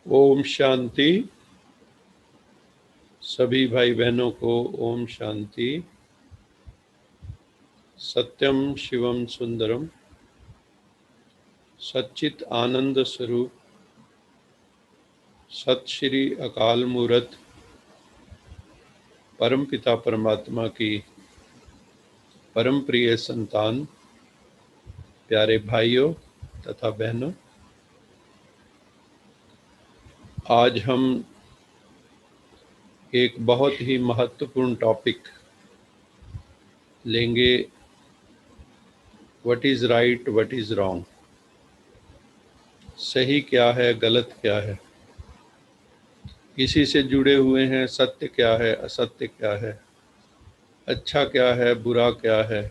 ओम शांति। सभी भाई बहनों को ओम शांति। सत्यम शिवम सुंदरम सच्चित आनंद स्वरूप सत श्री अकाल मूरत परम पिता परमात्मा की परम प्रिय संतान प्यारे भाइयों तथा बहनों, आज हम एक बहुत ही महत्वपूर्ण टॉपिक लेंगे। What is right, what is wrong, सही क्या है, गलत क्या है, किसी से जुड़े हुए हैं, सत्य क्या है, असत्य क्या है, अच्छा क्या है, बुरा क्या है।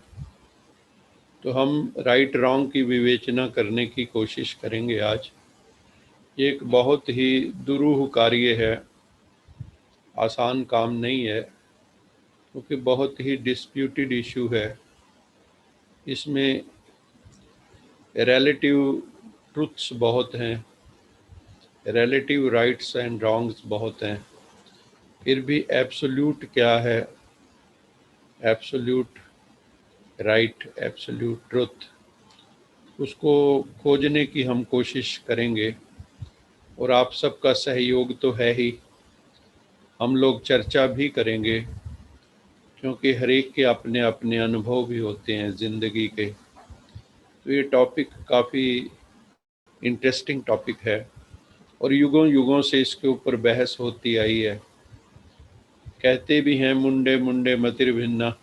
तो हम राइट रॉन्ग की विवेचना करने की कोशिश करेंगे आज। ये एक बहुत ही दुरूह कार्य है, आसान काम नहीं है, क्योंकि बहुत ही डिस्प्यूटेड इशू है। इसमें रिलेटिव ट्रुथ्स बहुत हैं, रिलेटिव राइट्स एंड रॉन्ग्स बहुत हैं। फिर भी एब्सोल्यूट क्या है, एब्सोल्यूट राइट, एब्सोल्यूट ट्रुथ, उसको खोजने की हम कोशिश करेंगे। और आप सबका सहयोग तो है ही, हम लोग चर्चा भी करेंगे, क्योंकि हर एक के अपने अपने अनुभव भी होते हैं ज़िंदगी के। तो ये टॉपिक काफ़ी इंटरेस्टिंग टॉपिक है और युगों युगों से इसके ऊपर बहस होती आई है। कहते भी हैं मुंडे मुंडे मतिर भिन्ना,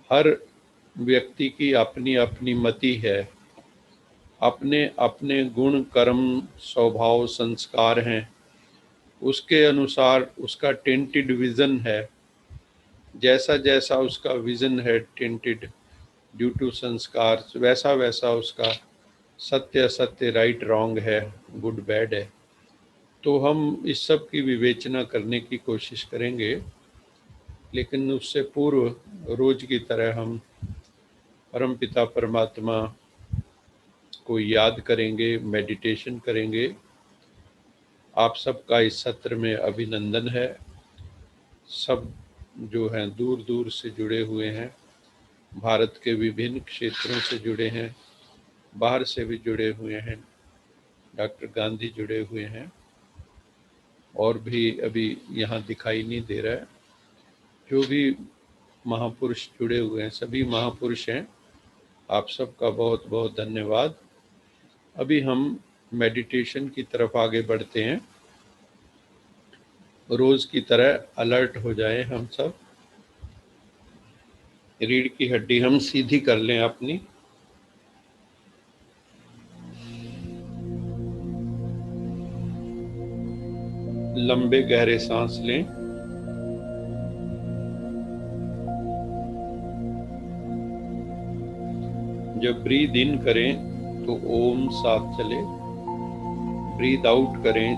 हर व्यक्ति की अपनी अपनी मति है, अपने अपने गुण कर्म स्वभाव संस्कार हैं, उसके अनुसार उसका टेंटेड विज़न है। जैसा जैसा उसका विज़न है टेंटेड ड्यू टू संस्कार, वैसा वैसा उसका सत्य असत्य, राइट रॉन्ग है, गुड बैड है। तो हम इस सब की विवेचना करने की कोशिश करेंगे, लेकिन उससे पूर्व रोज की तरह हम परम पिता परमात्मा को याद करेंगे, मेडिटेशन करेंगे। आप सबका इस सत्र में अभिनंदन है। सब जो हैं दूर दूर से जुड़े हुए हैं, भारत के विभिन्न क्षेत्रों से जुड़े हैं, बाहर से भी जुड़े हुए हैं। डॉक्टर गांधी जुड़े हुए हैं और भी अभी यहाँ दिखाई नहीं दे रहा है। जो भी महापुरुष जुड़े हुए हैं, सभी महापुरुष हैं, आप सबका बहुत बहुत धन्यवाद। अभी हम मेडिटेशन की तरफ आगे बढ़ते हैं। रोज की तरह अलर्ट हो जाएं हम सब। रीढ़ की हड्डी हम सीधी कर लें अपनी। लंबे गहरे सांस लें। जब ब्रीद इन करें तो ओम साथ चले, ब्रीद आउट करें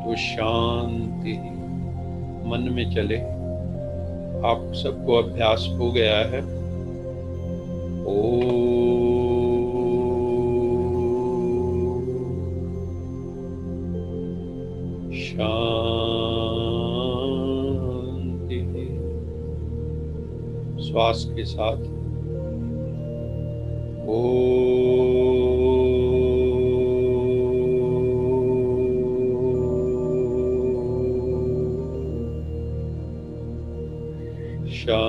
तो शांति मन में चले। आप सबको अभ्यास हो गया है। ओम शांति। श्वास के साथ शांति।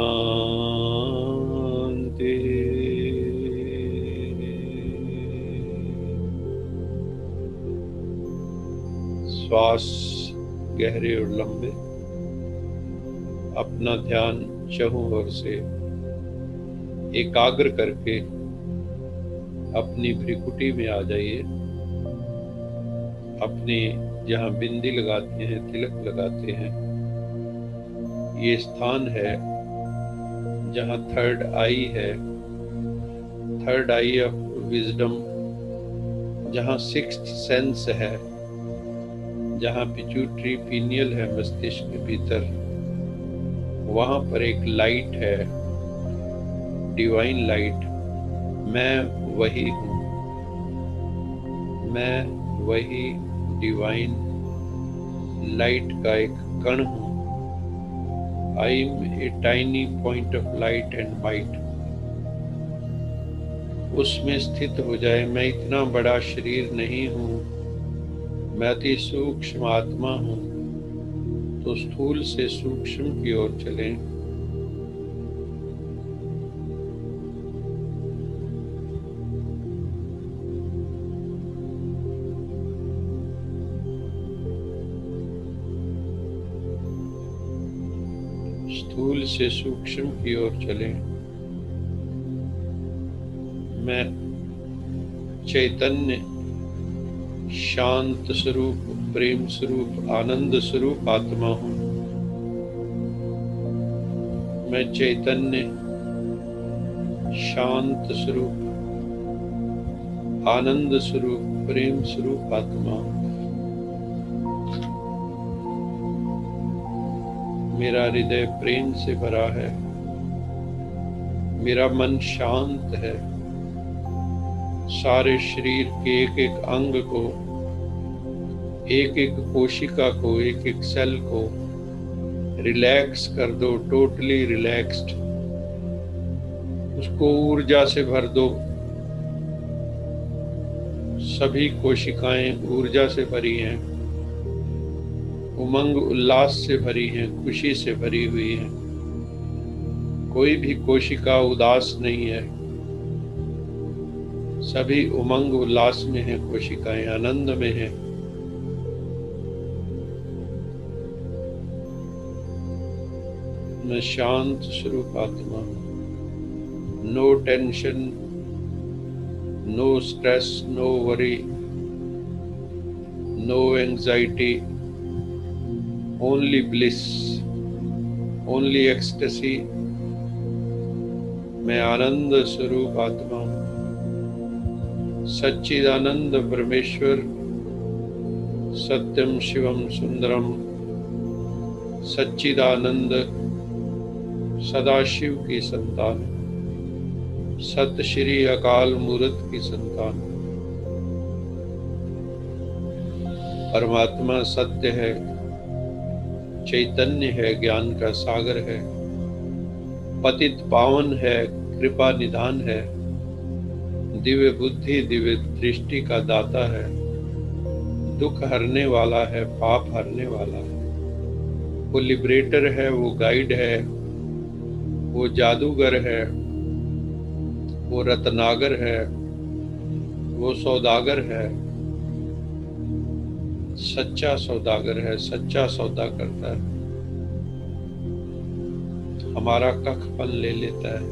श्वास गहरे और लंबे। अपना ध्यान चहुं ओर से एकाग्र करके अपनी भ्रिकुटी में आ जाइए। अपने जहाँ बिंदी लगाते हैं, तिलक लगाते हैं, ये स्थान है जहाँ थर्ड आई है, थर्ड आई ऑफ विजडम, जहाँ सिक्स्थ सेंस है, जहाँ पिट्यूटरी पीनियल है मस्तिष्क के भीतर। वहाँ पर एक लाइट है, डिवाइन लाइट। मैं वही हूँ, मैं वही हूँ। डिवाइन लाइट का एक कण हूँ। I am a tiny point of light and might. उसमें स्थित हो जाए, मैं इतना बड़ा शरीर नहीं हूँ, मैं अति सूक्ष्म आत्मा हूँ। तो स्थूल से सूक्ष्म की ओर चलें। स्थूल से सूक्ष्म की ओर चलें। मैं चैतन्य, शांत स्वरूप, प्रेम स्वरूप, आनंद स्वरूप आत्मा हूँ। मैं चैतन्य, शांत स्वरूप, आनंद स्वरूप, प्रेम स्वरूप आत्मा हूँ। मेरा हृदय प्रेम से भरा है, मेरा मन शांत है। सारे शरीर के एक एक अंग को, एक एक कोशिका को, एक एक सेल को रिलैक्स कर दो, टोटली रिलैक्स्ड। उसको ऊर्जा से भर दो। सभी कोशिकाएं ऊर्जा से भरी हैं, उमंग उल्लास से भरी हैं, खुशी से भरी हुई हैं। कोई भी कोशिका उदास नहीं है। सभी उमंग उल्लास में हैं, कोशिकाएं आनंद में हैं। मैं शांत स्वरूप आत्मा हूँ। No tension, no stress, no worry, no anxiety, only bliss, only ecstasy. मैं आनंद स्वरूप आत्मा हूँ। सच्चिदानंद परमेश्वर, सत्यम शिवम सुंदरम, सच्चिदानंद सदाशिव की संतान, सत श्री अकाल मूर्त की संतान। परमात्मा सत्य है, चैतन्य है, ज्ञान का सागर है, पतित पावन है, कृपा निधान है, दिव्य बुद्धि, दिव्य दृष्टि का दाता है, दुख हरने वाला है, पाप हरने वाला है। वो लिबरेटर है, वो गाइड है, वो जादूगर है, वो रत्नागर है, वो सौदागर है, सच्चा सौदागर है, सच्चा सौदा करता है। हमारा कखपन ले लेता है,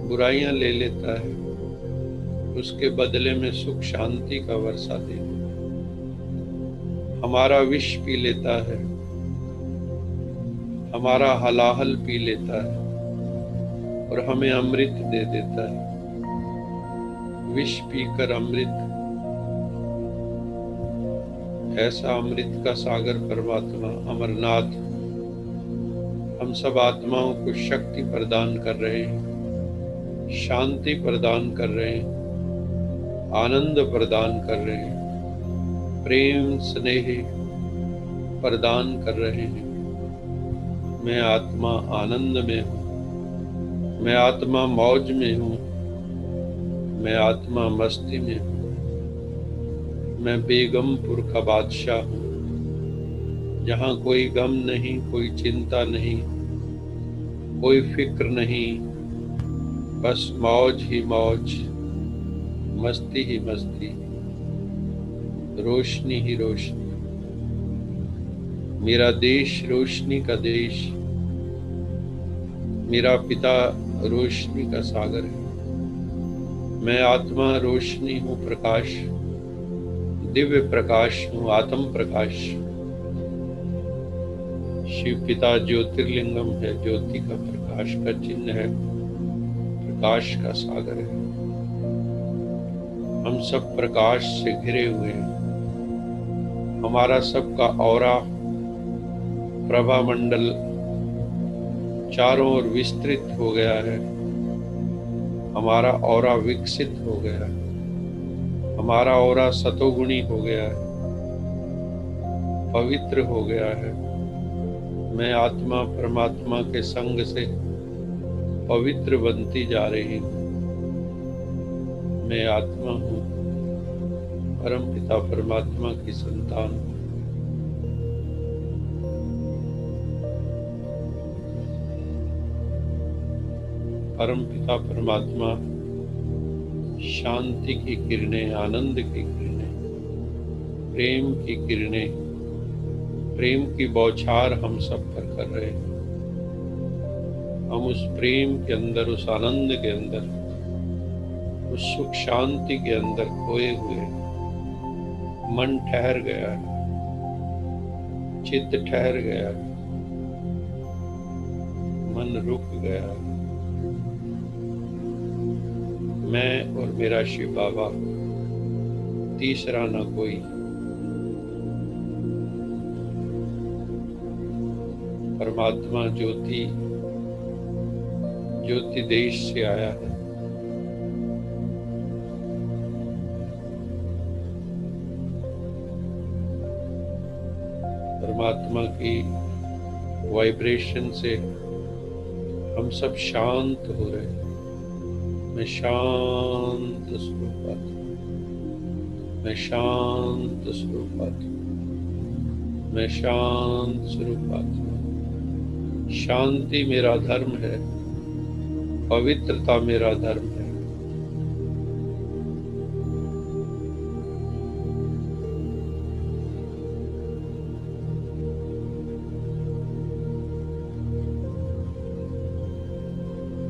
बुराइयां ले लेता है, उसके बदले में सुख शांति का वर्षा दे। हमारा विष पी लेता है, हमारा हलाहल पी लेता है और हमें अमृत दे देता है। विष पीकर अमृत, ऐसा अमृत का सागर परमात्मा अमरनाथ हम सब आत्माओं को शक्ति प्रदान कर रहे हैं, शांति प्रदान कर रहे हैं, आनंद प्रदान कर रहे हैं, प्रेम स्नेह प्रदान कर रहे हैं। मैं आत्मा आनंद में हूँ, मैं आत्मा मौज में हूँ, मैं आत्मा मस्ती में हूँ। मैं बेगमपुर का बादशाह हूँ, जहाँ कोई गम नहीं, कोई चिंता नहीं, कोई फिक्र नहीं, बस मौज ही मौज, मस्ती ही मस्ती, रोशनी ही रोशनी। मेरा देश रोशनी का देश, मेरा पिता रोशनी का सागर है। मैं आत्मा रोशनी हूँ, प्रकाश, दिव्य प्रकाश हूँ, आत्म प्रकाश। शिव पिता ज्योतिर्लिंगम है, ज्योति का प्रकाश का चिन्ह है, प्रकाश का सागर है। हम सब प्रकाश से घिरे हुए हैं। हमारा सबका औरा प्रभा मंडल चारों ओर विस्तृत हो गया है। हमारा औरा विकसित हो गया है। हमारा औरा सतोगुणी हो गया है। पवित्र हो गया है। मैं आत्मा परमात्मा के संग से पवित्र बनती जा रही हूँ। मैं आत्मा हूँ, परमपिता परमात्मा की संतान हूँ। परमपिता परमात्मा शांति की किरणें, आनंद की किरणें, प्रेम की किरणें, प्रेम की बौछार हम सब पर कर रहे हैं। हम उस प्रेम के अंदर, उस आनंद के अंदर, उस सुख शांति के अंदर खोए हुए। मन ठहर गया है, चित्त ठहर गया है, मन रुक गया है। मैं और मेरा शिव बाबा, तीसरा ना कोई। परमात्मा ज्योति, ज्योति देश से आया है। परमात्मा की वाइब्रेशन से हम सब शांत हो रहे हैं। मैं शांत स्वरूप आत्मा, मैं शांत स्वरूप आत्मा, मैं शांत स्वरूप आत्मा। शांति मेरा धर्म है, पवित्रता मेरा धर्म है।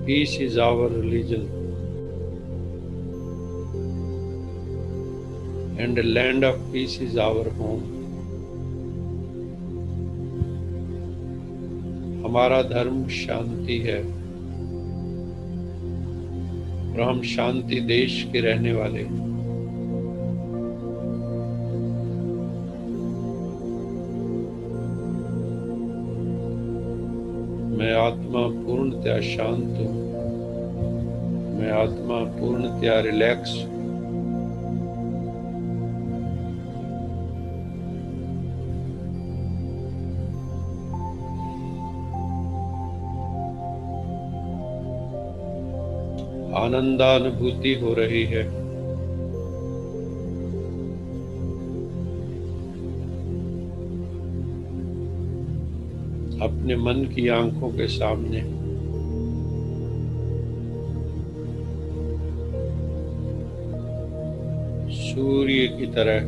Peace is our religion, and the land of peace is our home. हमारा धर्म शांति है और हम शांति देश के रहने वाले हैं। मैं आत्मा पूर्णतया शांत हूँ। मैं आत्मा पूर्णतया रिलैक्स हूँ। आनंदानुभूति हो रही है। अपने मन की आंखों के सामने सूर्य की तरह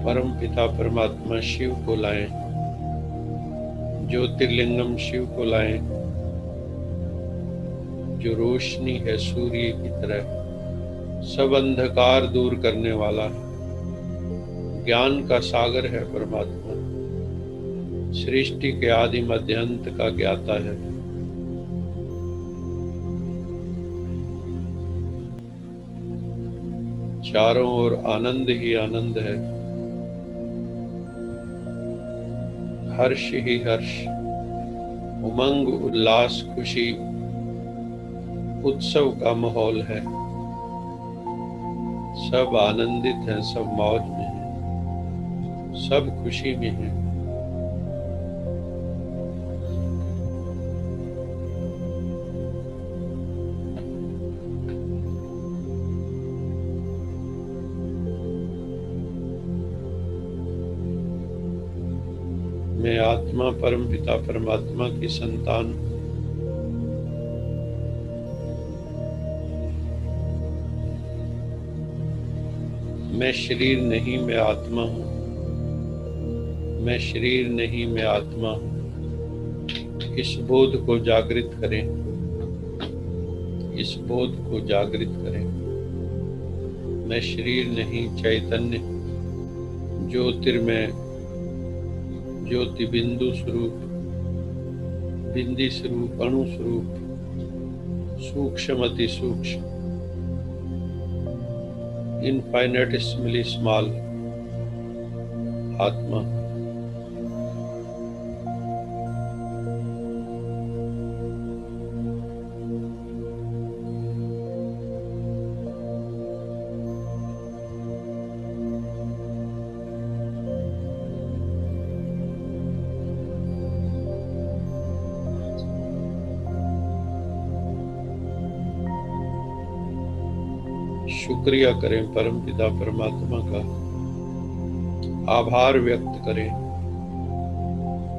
परमपिता परमात्मा शिव को लाएं, ज्योतिर्लिंगम शिव को लाएं, जो रोशनी है सूर्य की तरह, सब अंधकार दूर करने वाला है, ज्ञान का सागर है परमात्मा, सृष्टि के आदि मध्य अंत का ज्ञाता है। चारों ओर आनंद ही आनंद है, हर्ष ही हर्ष, उमंग उल्लास खुशी उत्सव का माहौल है। सब आनंदित हैं, सब मौज में हैं, सब खुशी में हैं। मैं आत्मा परमपिता परमात्मा की संतान हूँ। मैं शरीर नहीं, मैं आत्मा हूँ। मैं शरीर नहीं, मैं आत्मा हूँ। इस बोध को जागृत करें, इस बोध को जागृत करें। मैं शरीर नहीं, चैतन्य, ज्योतिर्मय, ज्योति बिंदु स्वरूप, बिंदी स्वरूप, अणु स्वरूप, सूक्ष्म अति सूक्ष्म, इनफाइनेटिसिमली स्मॉल आत्मा। शुक्रिया करें परमपिता परमात्मा का, आभार व्यक्त करें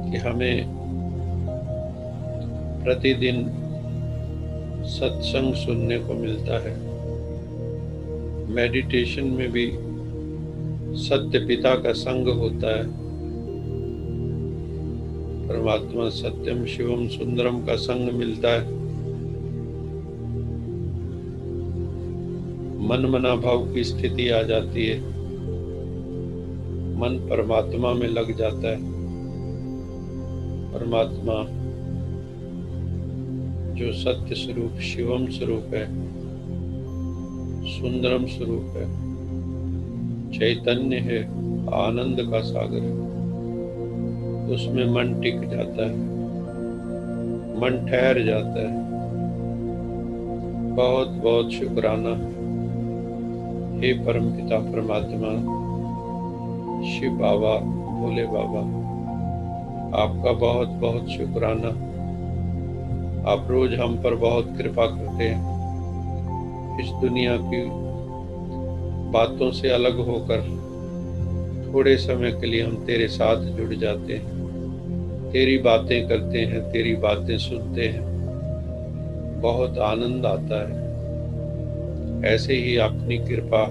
कि हमें प्रतिदिन सत्संग सुनने को मिलता है। मेडिटेशन में भी सत्य पिता का संग होता है, परमात्मा सत्यम शिवम सुंदरम का संग मिलता है। मन मना भाव की स्थिति आ जाती है, मन परमात्मा में लग जाता है। परमात्मा जो सत्य स्वरूप शिवम स्वरूप है, सुंदरम स्वरूप है, चैतन्य है, आनंद का सागर है, उसमें मन टिक जाता है, मन ठहर जाता है। बहुत बहुत शुक्राना हे परमपिता परमात्मा, शिव बाबा, भोले बाबा, आपका बहुत बहुत शुक्राना। आप रोज हम पर बहुत कृपा करते हैं। इस दुनिया की बातों से अलग होकर थोड़े समय के लिए हम तेरे साथ जुड़ जाते हैं, तेरी बातें करते हैं, तेरी बातें सुनते हैं, बहुत आनंद आता है। ऐसे ही अपनी कृपा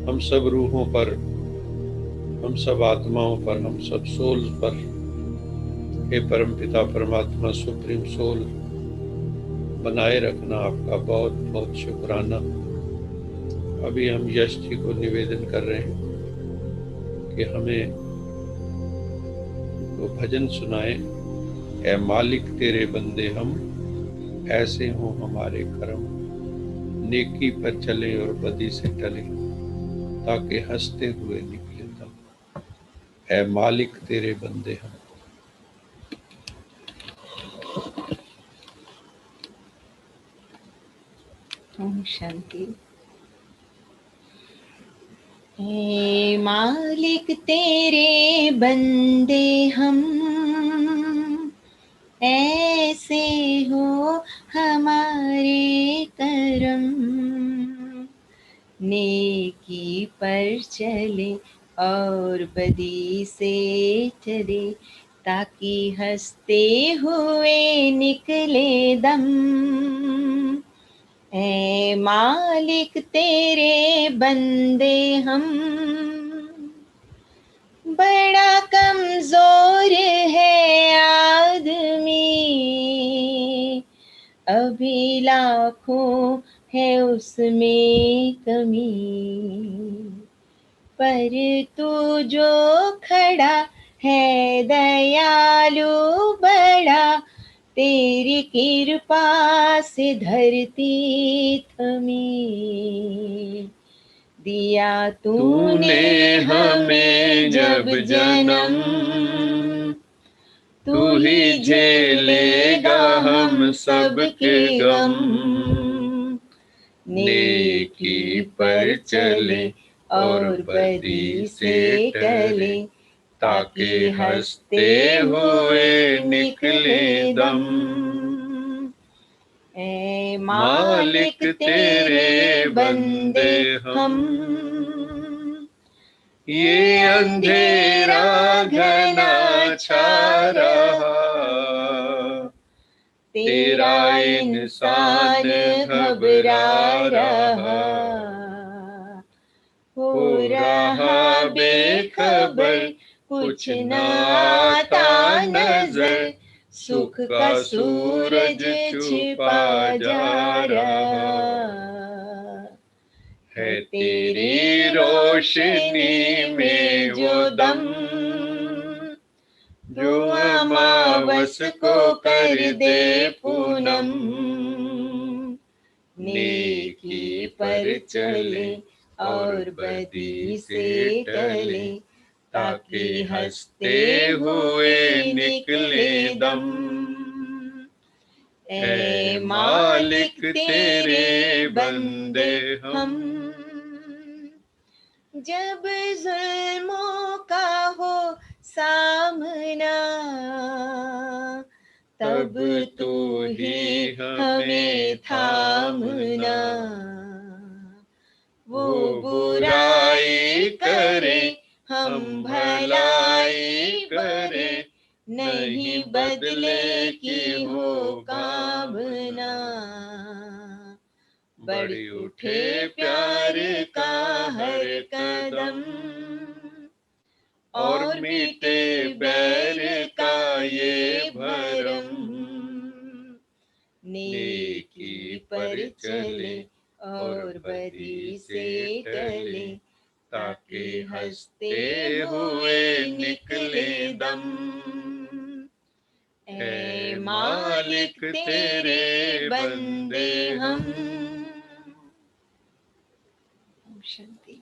हम सब रूहों पर, हम सब आत्माओं पर, हम सब सोल्स पर, हे परमपिता परमात्मा सुप्रीम सोल, बनाए रखना। आपका बहुत बहुत शुक्राना। अभी हम यश जी को निवेदन कर रहे हैं कि हमें वो भजन सुनाए, ऐ मालिक तेरे बंदे हम, ऐसे हों हमारे कर्म, नेकी पर चले और बदी से टले, ताकि हंसते हुए निकले दम। ऐ मालिक तेरे बंदे हम। ओम शांति। हे मालिक तेरे बंदे हम, ऐसे हो हमारे करम, नेकी पर चले और बदी से चले, ताकि हंसते हुए निकले दम। ऐ मालिक तेरे बंदे हम, बड़ा कमजोर है आदमी, अभी लाखों है उसमें कमी, पर तू जो खड़ा है दयालु बड़ा, तेरी कृपा से धरती थमी, दिया तूने हमें जब जन्म, तू ही झेलेगा हम सबके गम, नेकी पर चले और बदी से टले, ताकि हंसते हुए निकले दम। ऐ मालिक तेरे बंदे हम, ये अंधेरा घना छा रहा, तेरा इंसान घबरा रहा, हो रहा बेखबर, कुछ ना आता नजर, सुख का सूरज छिपा जा रहा, है तेरी रोशनी में जो दम, जो अमावस को कर दे पूनम, नेकी पर चले और बदी से टले, ताकि हंसते हुए निकले दम। ऐ मालिक तेरे बंदे हम, जब जुल्मों का हो सामना, तब तू ही हमें थामना, बदले की हो कामना, बढ़ उठे प्यार का हर कदम, और मिटे बैर का ये भरम, नेकी पर चले और बदी से टले, ताकि हंसते हुए निकले दम। ऐ मालिक तेरे बंदे हम। शांति।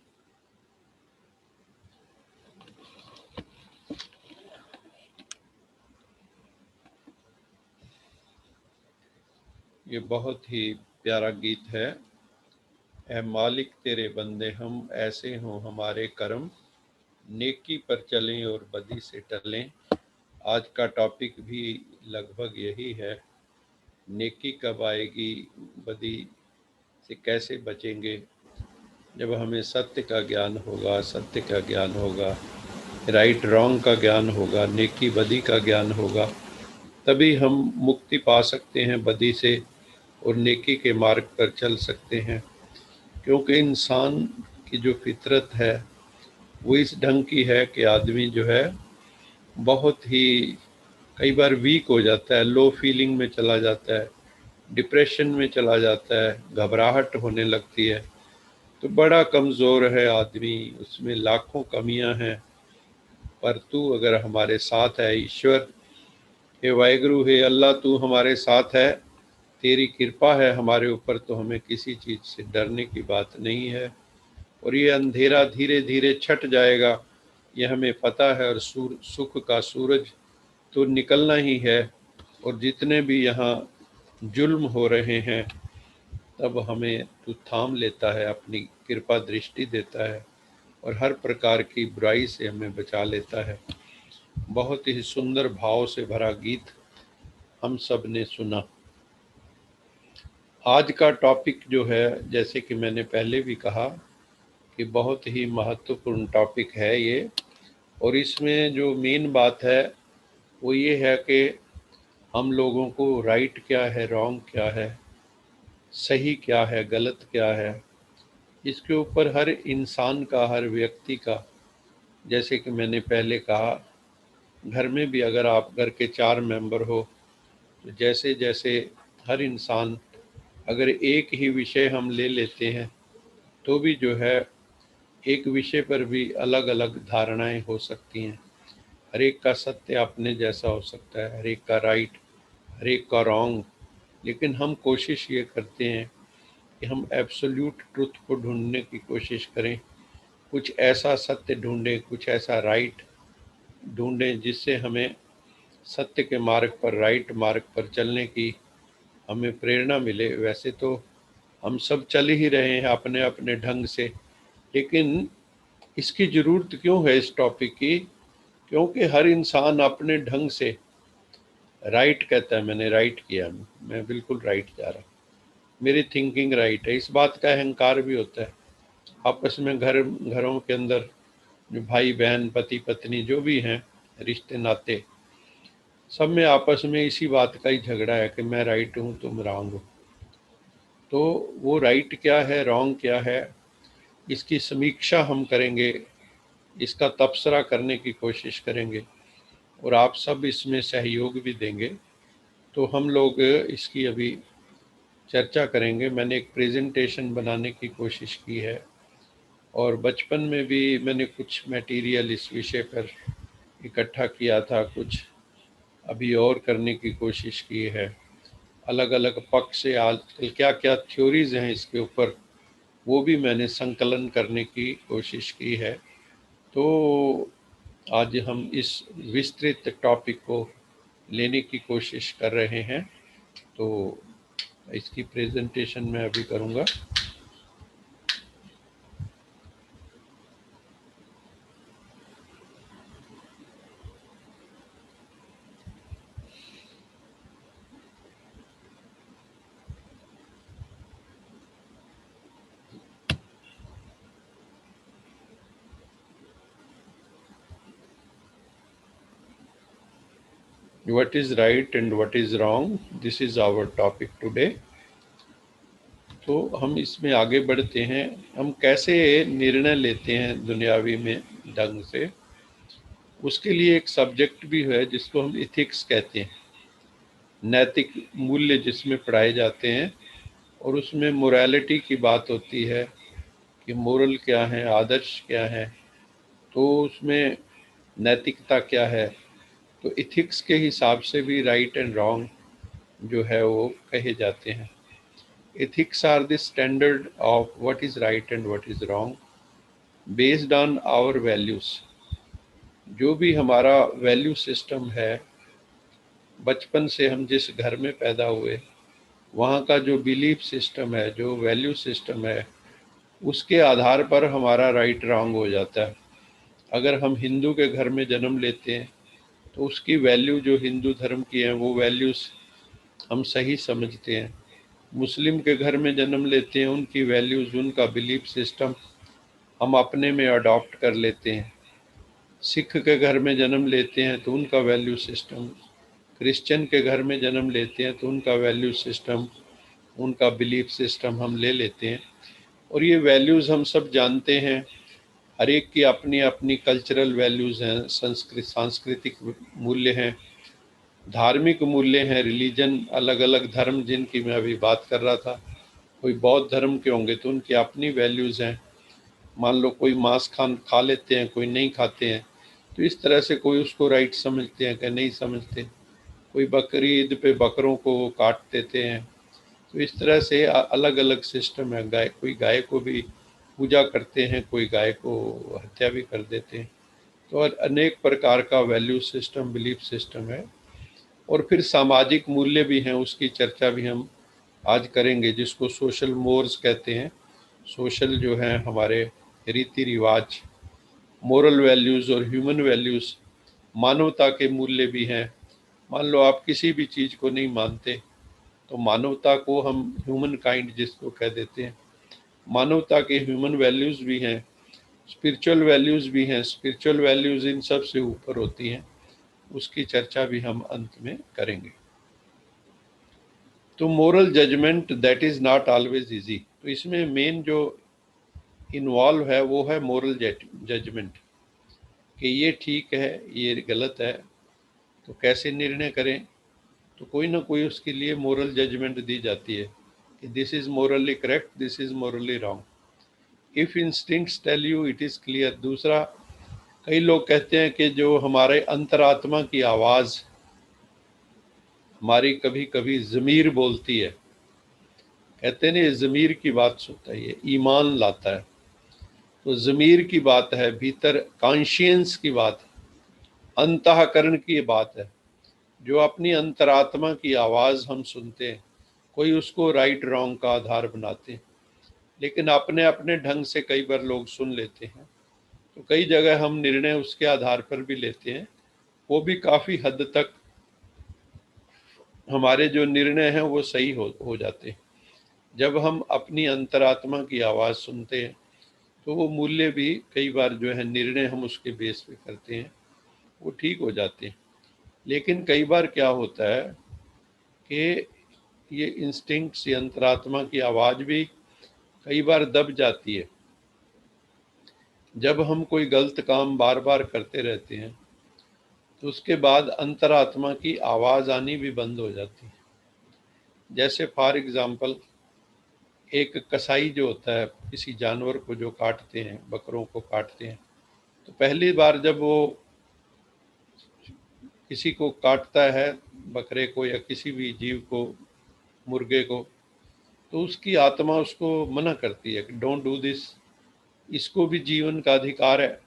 ये बहुत ही प्यारा गीत है। ऐ मालिक तेरे बंदे हम, ऐसे हों हमारे कर्म, नेकी पर चलें और बदी से टलें। आज का टॉपिक भी लगभग यही है, नेकी कब आएगी, बदी से कैसे बचेंगे। जब हमें सत्य का ज्ञान होगा, सत्य का ज्ञान होगा, राइट रॉन्ग का ज्ञान होगा, नेकी बदी का ज्ञान होगा, तभी हम मुक्ति पा सकते हैं बदी से और नेकी के मार्ग पर चल सकते हैं। क्योंकि इंसान की जो फितरत है वो इस ढंग की है कि आदमी जो है बहुत ही कई बार वीक हो जाता है, लो फीलिंग में चला जाता है, डिप्रेशन में चला जाता है, घबराहट होने लगती है। तो बड़ा कमज़ोर है आदमी, उसमें लाखों कमियां हैं। पर तू अगर हमारे साथ है ईश्वर, हे वाहिगुरु, हे अल्लाह, तू हमारे साथ है, तेरी कृपा है हमारे ऊपर, तो हमें किसी चीज़ से डरने की बात नहीं है। और ये अंधेरा धीरे धीरे छट जाएगा, ये हमें पता है। और सुख का सूरज तो निकलना ही है। और जितने भी यहाँ जुल्म हो रहे हैं, तब हमें तू थाम लेता है, अपनी कृपा दृष्टि देता है और हर प्रकार की बुराई से हमें बचा लेता है। बहुत ही सुंदर भाव से भरा गीत हम सब ने सुना। आज का टॉपिक जो है, जैसे कि मैंने पहले भी कहा कि बहुत ही महत्वपूर्ण टॉपिक है ये। और इसमें जो मेन बात है वो ये है कि हम लोगों को राइट क्या है, रॉन्ग क्या है, सही क्या है, गलत क्या है, इसके ऊपर हर इंसान का, हर व्यक्ति का, जैसे कि मैंने पहले कहा, घर में भी अगर आप घर के 4 मेंबर हो, तो जैसे जैसे हर इंसान अगर एक ही विषय हम ले लेते हैं तो भी जो है एक विषय पर भी अलग अलग धारणाएं हो सकती हैं। हर एक का सत्य अपने जैसा हो सकता है, हर एक का राइट, हर एक का रॉन्ग। लेकिन हम कोशिश ये करते हैं कि हम एब्सोल्यूट ट्रुथ को ढूंढने की कोशिश करें, कुछ ऐसा सत्य ढूंढें, कुछ ऐसा राइट ढूंढें जिससे हमें सत्य के मार्ग पर, राइट मार्ग पर चलने की हमें प्रेरणा मिले। वैसे तो हम सब चल ही रहे हैं अपने अपने ढंग से, लेकिन इसकी ज़रूरत क्यों है इस टॉपिक की? क्योंकि हर इंसान अपने ढंग से राइट कहता है, मैंने राइट किया, मैं बिल्कुल राइट जा रहा हूँ, मेरी थिंकिंग राइट है। इस बात का अहंकार भी होता है। आपस में घरों के अंदर जो भाई बहन, पति पत्नी जो भी हैं, रिश्ते नाते, सब में आपस में इसी बात का ही झगड़ा है कि मैं राइट हूँ, तुम रॉन्ग हो। तो वो राइट क्या है, रॉन्ग क्या है, इसकी समीक्षा हम करेंगे, इसका तबसरा करने की कोशिश करेंगे और आप सब इसमें सहयोग भी देंगे। तो हम लोग इसकी अभी चर्चा करेंगे। मैंने एक प्रेजेंटेशन बनाने की कोशिश की है और बचपन में भी मैंने कुछ मटेरियल इस विषय पर इकट्ठा किया था, कुछ अभी और करने की कोशिश की है। अलग अलग पक्ष से आजकल क्या क्या थ्योरीज हैं इसके ऊपर, वो भी मैंने संकलन करने की कोशिश की है। तो आज हम इस विस्तृत टॉपिक को लेने की कोशिश कर रहे हैं। तो इसकी प्रेजेंटेशन मैं अभी करूँगा। what is right and what is wrong, this is our topic today. तो हम इसमें आगे बढ़ते हैं, हम कैसे निर्णय लेते हैं दुनियावी में ढंग से, उसके लिए एक सब्जेक्ट भी है जिसको हम इथिक्स कहते हैं, नैतिक मूल्य जिसमें पढ़ाए जाते हैं, और उसमें मोरालिटी की बात होती है कि मोरल क्या है, आदर्श क्या है, तो उसमें नैतिकता क्या है। तो इथिक्स के हिसाब से भी राइट एंड रॉन्ग जो है वो कहे जाते हैं। Ethics are the standard of what is right and what is wrong based on our values. जो भी हमारा वैल्यू सिस्टम है, बचपन से हम जिस घर में पैदा हुए, वहाँ का जो बिलीफ सिस्टम है, जो वैल्यू सिस्टम है, उसके आधार पर हमारा राइट रॉन्ग हो जाता है। अगर हम हिंदू के घर में जन्म लेते हैं तो उसकी वैल्यू जो हिंदू धर्म की है वो वैल्यूज़ हम सही समझते हैं। मुस्लिम के घर में जन्म लेते हैं, उनकी वैल्यूज़, उनका बिलीफ सिस्टम हम अपने में अडॉप्ट कर लेते हैं। सिख के घर में जन्म लेते हैं तो उनका वैल्यू सिस्टम, क्रिश्चियन के घर में जन्म लेते हैं तो उनका वैल्यू सिस्टम, उनका बिलीफ सिस्टम हम ले लेते हैं। और ये वैल्यूज़ हम सब जानते हैं, हर एक की अपनी अपनी कल्चरल वैल्यूज़ हैं, सांस्कृतिक मूल्य हैं, धार्मिक मूल्य हैं, रिलीजन, अलग अलग धर्म जिनकी मैं अभी बात कर रहा था, कोई बौद्ध धर्म के होंगे तो उनकी अपनी वैल्यूज़ हैं। मान लो कोई मांस खा लेते हैं, कोई नहीं खाते हैं, तो इस तरह से कोई उसको राइट समझते हैं कि नहीं समझते। कोई बकरी ईद पे बकरों को काट देते हैं, तो इस तरह से अलग अलग सिस्टम है। गाय, कोई गाय को भी पूजा करते हैं, कोई गाय को हत्या भी कर देते हैं। तो अनेक प्रकार का वैल्यू सिस्टम, बिलीफ सिस्टम है। और फिर सामाजिक मूल्य भी हैं, उसकी चर्चा भी हम आज करेंगे, जिसको सोशल मोर्स कहते हैं। सोशल जो हैं हमारे रीति रिवाज, मोरल वैल्यूज़ और ह्यूमन वैल्यूज़, मानवता के मूल्य भी हैं। मान लो आप किसी भी चीज़ को नहीं मानते, तो मानवता को हम ह्यूमन काइंड जिसको कह देते हैं, मानवता के ह्यूमन वैल्यूज़ भी हैं, स्पिरिचुअल वैल्यूज़ भी हैं। स्पिरिचुअल वैल्यूज़ इन सब से ऊपर होती हैं, उसकी चर्चा भी हम अंत में करेंगे। तो moral judgment that is not always easy. तो इसमें मेन जो इन्वॉल्व है वो है मोरल जजमेंट, कि ये ठीक है, ये गलत है, तो कैसे निर्णय करें। तो कोई ना कोई उसके लिए मोरल जजमेंट दी जाती है कि this is morally correct, this is morally wrong. If instincts tell you it is clear. दूसरा, कई लोग कहते हैं कि जो हमारे अंतरात्मा की आवाज़ हमारी कभी कभी ज़मीर बोलती है, कहते हैं ना, ये ज़मीर की बात सुनता है, ये ईमान लाता है। तो ज़मीर की बात है, भीतर कॉन्शियंस की बात है, अंतःकरण की बात है, जो अपनी अंतरात्मा की आवाज़ हम सुनते हैं। कोई उसको राइट रॉन्ग का आधार बनाते हैं, लेकिन अपने अपने ढंग से कई बार लोग सुन लेते हैं। तो कई जगह हम निर्णय उसके आधार पर भी लेते हैं, वो भी काफ़ी हद तक हमारे जो निर्णय हैं वो सही हो जाते हैं। जब हम अपनी अंतरात्मा की आवाज़ सुनते हैं तो वो मूल्य भी कई बार जो है निर्णय हम उसके बेस पे करते हैं, वो ठीक हो जाते हैं। लेकिन कई बार क्या होता है कि ये इंस्टिंक्ट्स, ये अंतरात्मा की आवाज़ भी कई बार दब जाती है। जब हम कोई गलत काम बार बार करते रहते हैं तो उसके बाद अंतरात्मा की आवाज़ आनी भी बंद हो जाती है। जैसे फॉर एग्ज़ाम्पल, एक कसाई जो होता है, किसी जानवर को जो काटते हैं, बकरों को काटते हैं, तो पहली बार जब वो किसी को काटता है, बकरे को या किसी भी जीव को, मुर्गे को, तो उसकी आत्मा उसको मना करती है कि डोंट डू दिस, इसको भी जीवन का अधिकार है।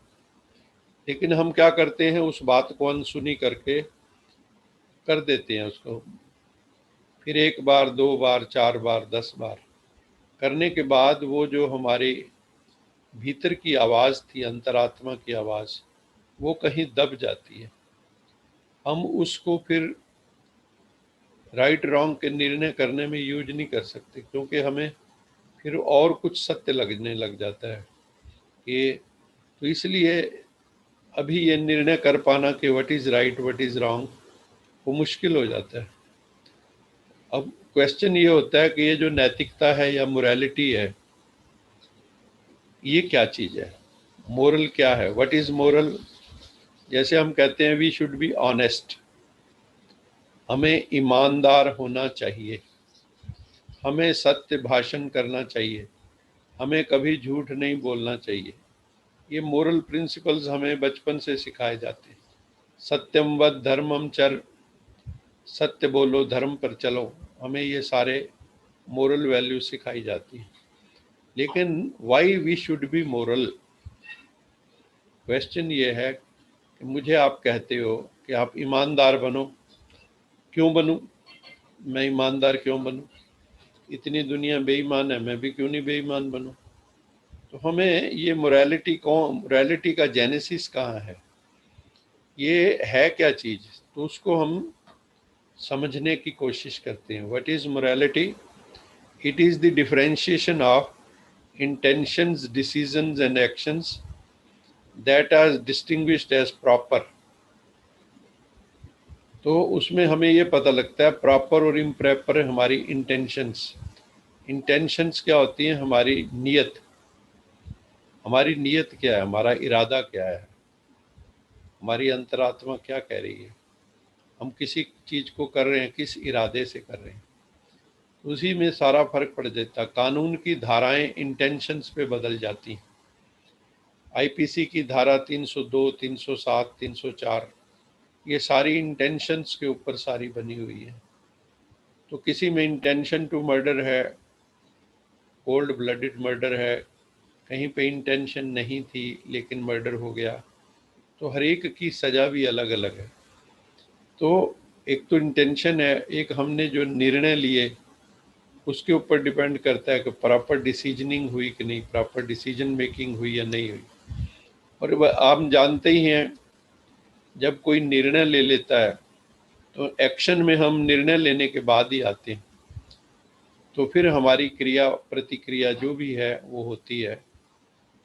लेकिन हम क्या करते हैं, उस बात को अनसुनी करके कर देते हैं उसको। फिर एक बार, दो बार, चार बार, 10 बार करने के बाद वो जो हमारी भीतर की आवाज़ थी, अंतरात्मा की आवाज़, वो कहीं दब जाती है। हम उसको फिर राइट रॉन्ग के निर्णय करने में यूज नहीं कर सकते, क्योंकि हमें फिर और कुछ सत्य लगने लग जाता है कि, तो इसलिए अभी ये निर्णय कर पाना कि what is right what is wrong, वो मुश्किल हो जाता है। अब क्वेश्चन ये होता है कि ये जो नैतिकता है या मोरालिटी है, ये क्या चीज़ है? मोरल क्या है? What is moral? जैसे हम कहते हैं वी शुड बी ऑनेस्ट, हमें ईमानदार होना चाहिए, हमें सत्य भाषण करना चाहिए, हमें कभी झूठ नहीं बोलना चाहिए। ये मोरल प्रिंसिपल्स हमें बचपन से सिखाए जाते हैं। सत्यम वद धर्मम चर, सत्य बोलो धर्म पर चलो, हमें ये सारे मोरल वैल्यू सिखाई जाती हैं। लेकिन why we should be moral? Question ये है कि मुझे आप कहते हो कि आप ईमानदार बनो, क्यों बनूं? मैं ईमानदार क्यों बनूं? इतनी दुनिया बेईमान है, मैं भी क्यों नहीं बेईमान बनूं? तो हमें ये मोरालिटी का जेनेसिस कहाँ है, ये है क्या चीज़, तो उसको हम समझने की कोशिश करते हैं। What is morality? It is the differentiation of intentions, decisions and actions that are distinguished as proper। तो उसमें हमें ये पता लगता है प्रॉपर और इम्प्रॉपर हमारी इंटेंशंस। इंटेंशंस क्या होती हैं? हमारी नीयत। हमारी नीयत क्या है? हमारा इरादा क्या है? हमारी अंतरात्मा क्या कह रही है? हम किसी चीज़ को कर रहे हैं किस इरादे से कर रहे हैं, उसी में सारा फर्क पड़ जाता है। कानून की धाराएं इंटेंशंस पे बदल जाती हैं। आईपीसी की धारा 302, 307, 304, ये सारी इंटेंशंस के ऊपर सारी बनी हुई है। तो किसी में इंटेंशन टू मर्डर है, कोल्ड ब्लडेड मर्डर है, कहीं पे इंटेंशन नहीं थी लेकिन मर्डर हो गया, तो हर एक की सज़ा भी अलग अलग है। तो एक तो इंटेंशन है, एक हमने जो निर्णय लिए उसके ऊपर डिपेंड करता है कि प्रॉपर डिसीजनिंग हुई कि नहीं, प्रॉपर डिसीजन मेकिंग हुई या नहीं हुई। और आप जानते ही हैं, जब कोई निर्णय ले लेता है तो एक्शन में हम निर्णय लेने के बाद ही आते हैं, तो फिर हमारी क्रिया प्रतिक्रिया जो भी है वो होती है।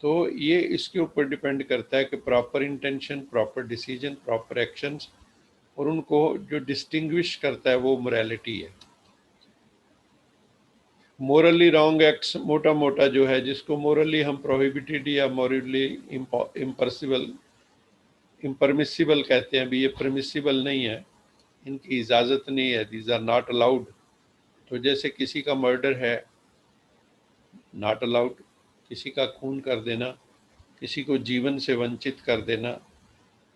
तो ये इसके ऊपर डिपेंड करता है कि proper intention, proper decision, proper actions, और उनको जो डिस्टिंग्विश करता है वो मोरालिटी है। मोरली रॉन्ग एक्ट्स मोटा मोटा जो है, जिसको मोरली हम प्रोहिबिटेड या मोरली इम्परमिसिबल कहते हैं, अभी ये परमिसिबल नहीं है, इनकी इजाज़त नहीं है, दीज आर नॉट अलाउड। तो जैसे किसी का मर्डर है, नॉट अलाउड। किसी का खून कर देना, किसी को जीवन से वंचित कर देना,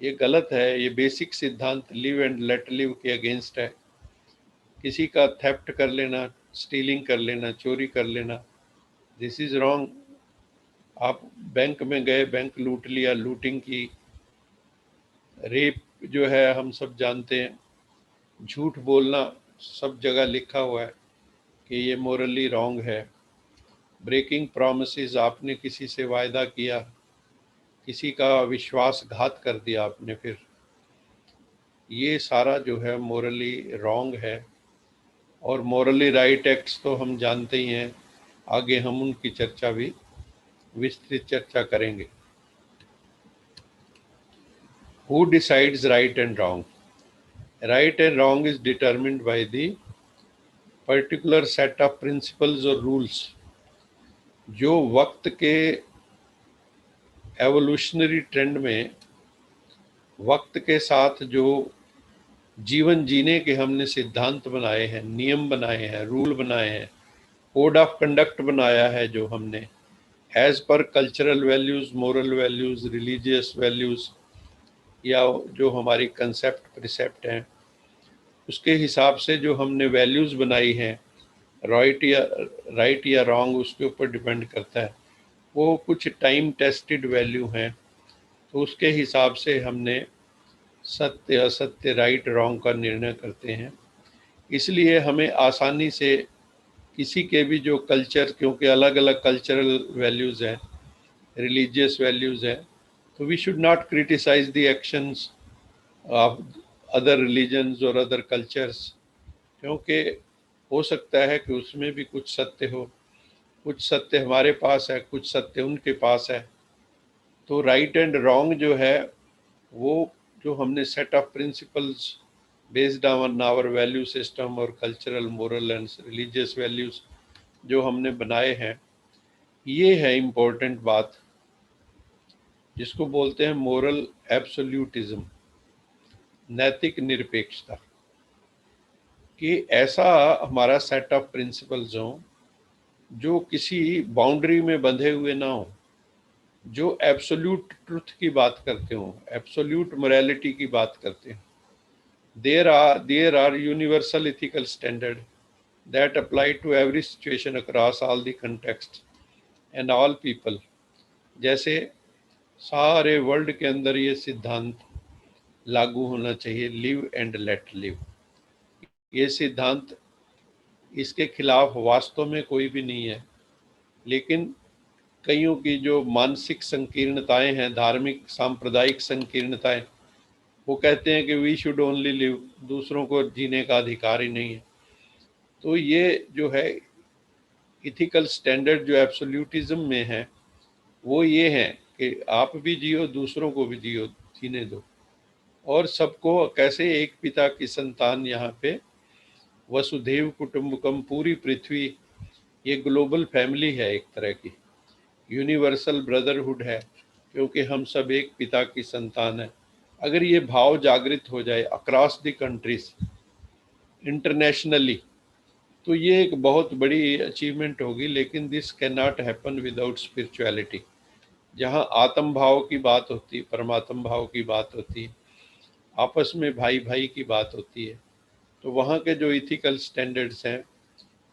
ये गलत है। ये बेसिक सिद्धांत लिव एंड लेट लिव के अगेंस्ट है। किसी का थेफ्ट कर लेना, स्टीलिंग कर लेना, चोरी कर लेना, दिस इज रॉन्ग। आप बैंक में गए, बैंक लूट लिया, लूटिंग की। रेप जो है हम सब जानते हैं। झूठ बोलना सब जगह लिखा हुआ है कि ये मोरली रॉन्ग है। ब्रेकिंग प्रोमिसेस, आपने किसी से वायदा किया, किसी का विश्वासघात कर दिया आपने, फिर ये सारा जो है मोरली रॉन्ग है। और मोरली राइट एक्ट्स तो हम जानते ही हैं, आगे हम उनकी चर्चा भी विस्तृत चर्चा करेंगे। Who decides right and wrong? Right and wrong is determined by the particular set of principles और रूल्स, जो वक्त के एवोल्यूशनरी ट्रेंड में वक्त के साथ जो जीवन जीने के हमने सिद्धांत बनाए हैं, नियम बनाए हैं, रूल बनाए हैं, कोड ऑफ कंडक्ट बनाया है, जो हमने as per cultural values, moral values, religious values, या जो हमारी कंसेप्ट प्रिसेप्ट हैं, उसके हिसाब से जो हमने वैल्यूज़ बनाई हैं, राइट या रॉन्ग उसके ऊपर डिपेंड करता है। वो कुछ टाइम टेस्टेड वैल्यू हैं, तो उसके हिसाब से हमने सत्य असत्य, राइट रॉन्ग का निर्णय करते हैं। इसलिए हमें आसानी से किसी के भी जो कल्चर, क्योंकि अलग अलग कल्चरल वैल्यूज़ हैं, रिलीजियस वैल्यूज़ हैं, तो we should not criticise the actions of other religions और अदर कल्चर्स, क्योंकि हो सकता है कि उसमें भी कुछ सत्य हो, कुछ सत्य हमारे पास है, कुछ सत्य उनके पास है। तो राइट एंड रॉन्ग जो है, वो जो हमने set of principles based on our value system और cultural, moral and religious values जो हमने बनाए हैं। ये है इम्पोर्टेंट बात, जिसको बोलते हैं मोरल एब्सोल्यूटिज्म, नैतिक निरपेक्षता, कि ऐसा हमारा सेट ऑफ प्रिंसिपल्स हो जो किसी बाउंड्री में बंधे हुए ना हो, जो एब्सोल्यूट ट्रुथ की बात करते हो, एब्सोल्यूट मोरालिटी की बात करते हैं। There are universal ethical standard that apply to every situation across all the contexts and all people। जैसे सारे वर्ल्ड के अंदर ये सिद्धांत लागू होना चाहिए, लिव एंड लेट लिव। ये सिद्धांत, इसके खिलाफ वास्तव में कोई भी नहीं है, लेकिन कईयों की जो मानसिक संकीर्णताएं हैं, धार्मिक सांप्रदायिक संकीर्णताएं, वो कहते हैं कि वी शुड ओनली लिव, दूसरों को जीने का अधिकार ही नहीं है। तो ये जो है इथिकल स्टैंडर्ड जो एब्सोल्यूटिज्म में है, वो ये है कि आप भी जियो, दूसरों को भी जियो, जीने दो, और सबको कैसे एक पिता की संतान, यहाँ पे वसुधैव कुटुंबकम, पूरी पृथ्वी ये ग्लोबल फैमिली है, एक तरह की यूनिवर्सल ब्रदरहुड है, क्योंकि हम सब एक पिता की संतान है। अगर ये भाव जागृत हो जाए अक्रॉस द कंट्रीज, इंटरनेशनली, तो ये एक बहुत बड़ी अचीवमेंट होगी। लेकिन this can not happen without spirituality. जहाँ आत्म भाव की बात होती है, परमात्म भाव की बात होती है, आपस में भाई भाई की बात होती है, तो वहाँ के जो इथिकल स्टैंडर्ड्स हैं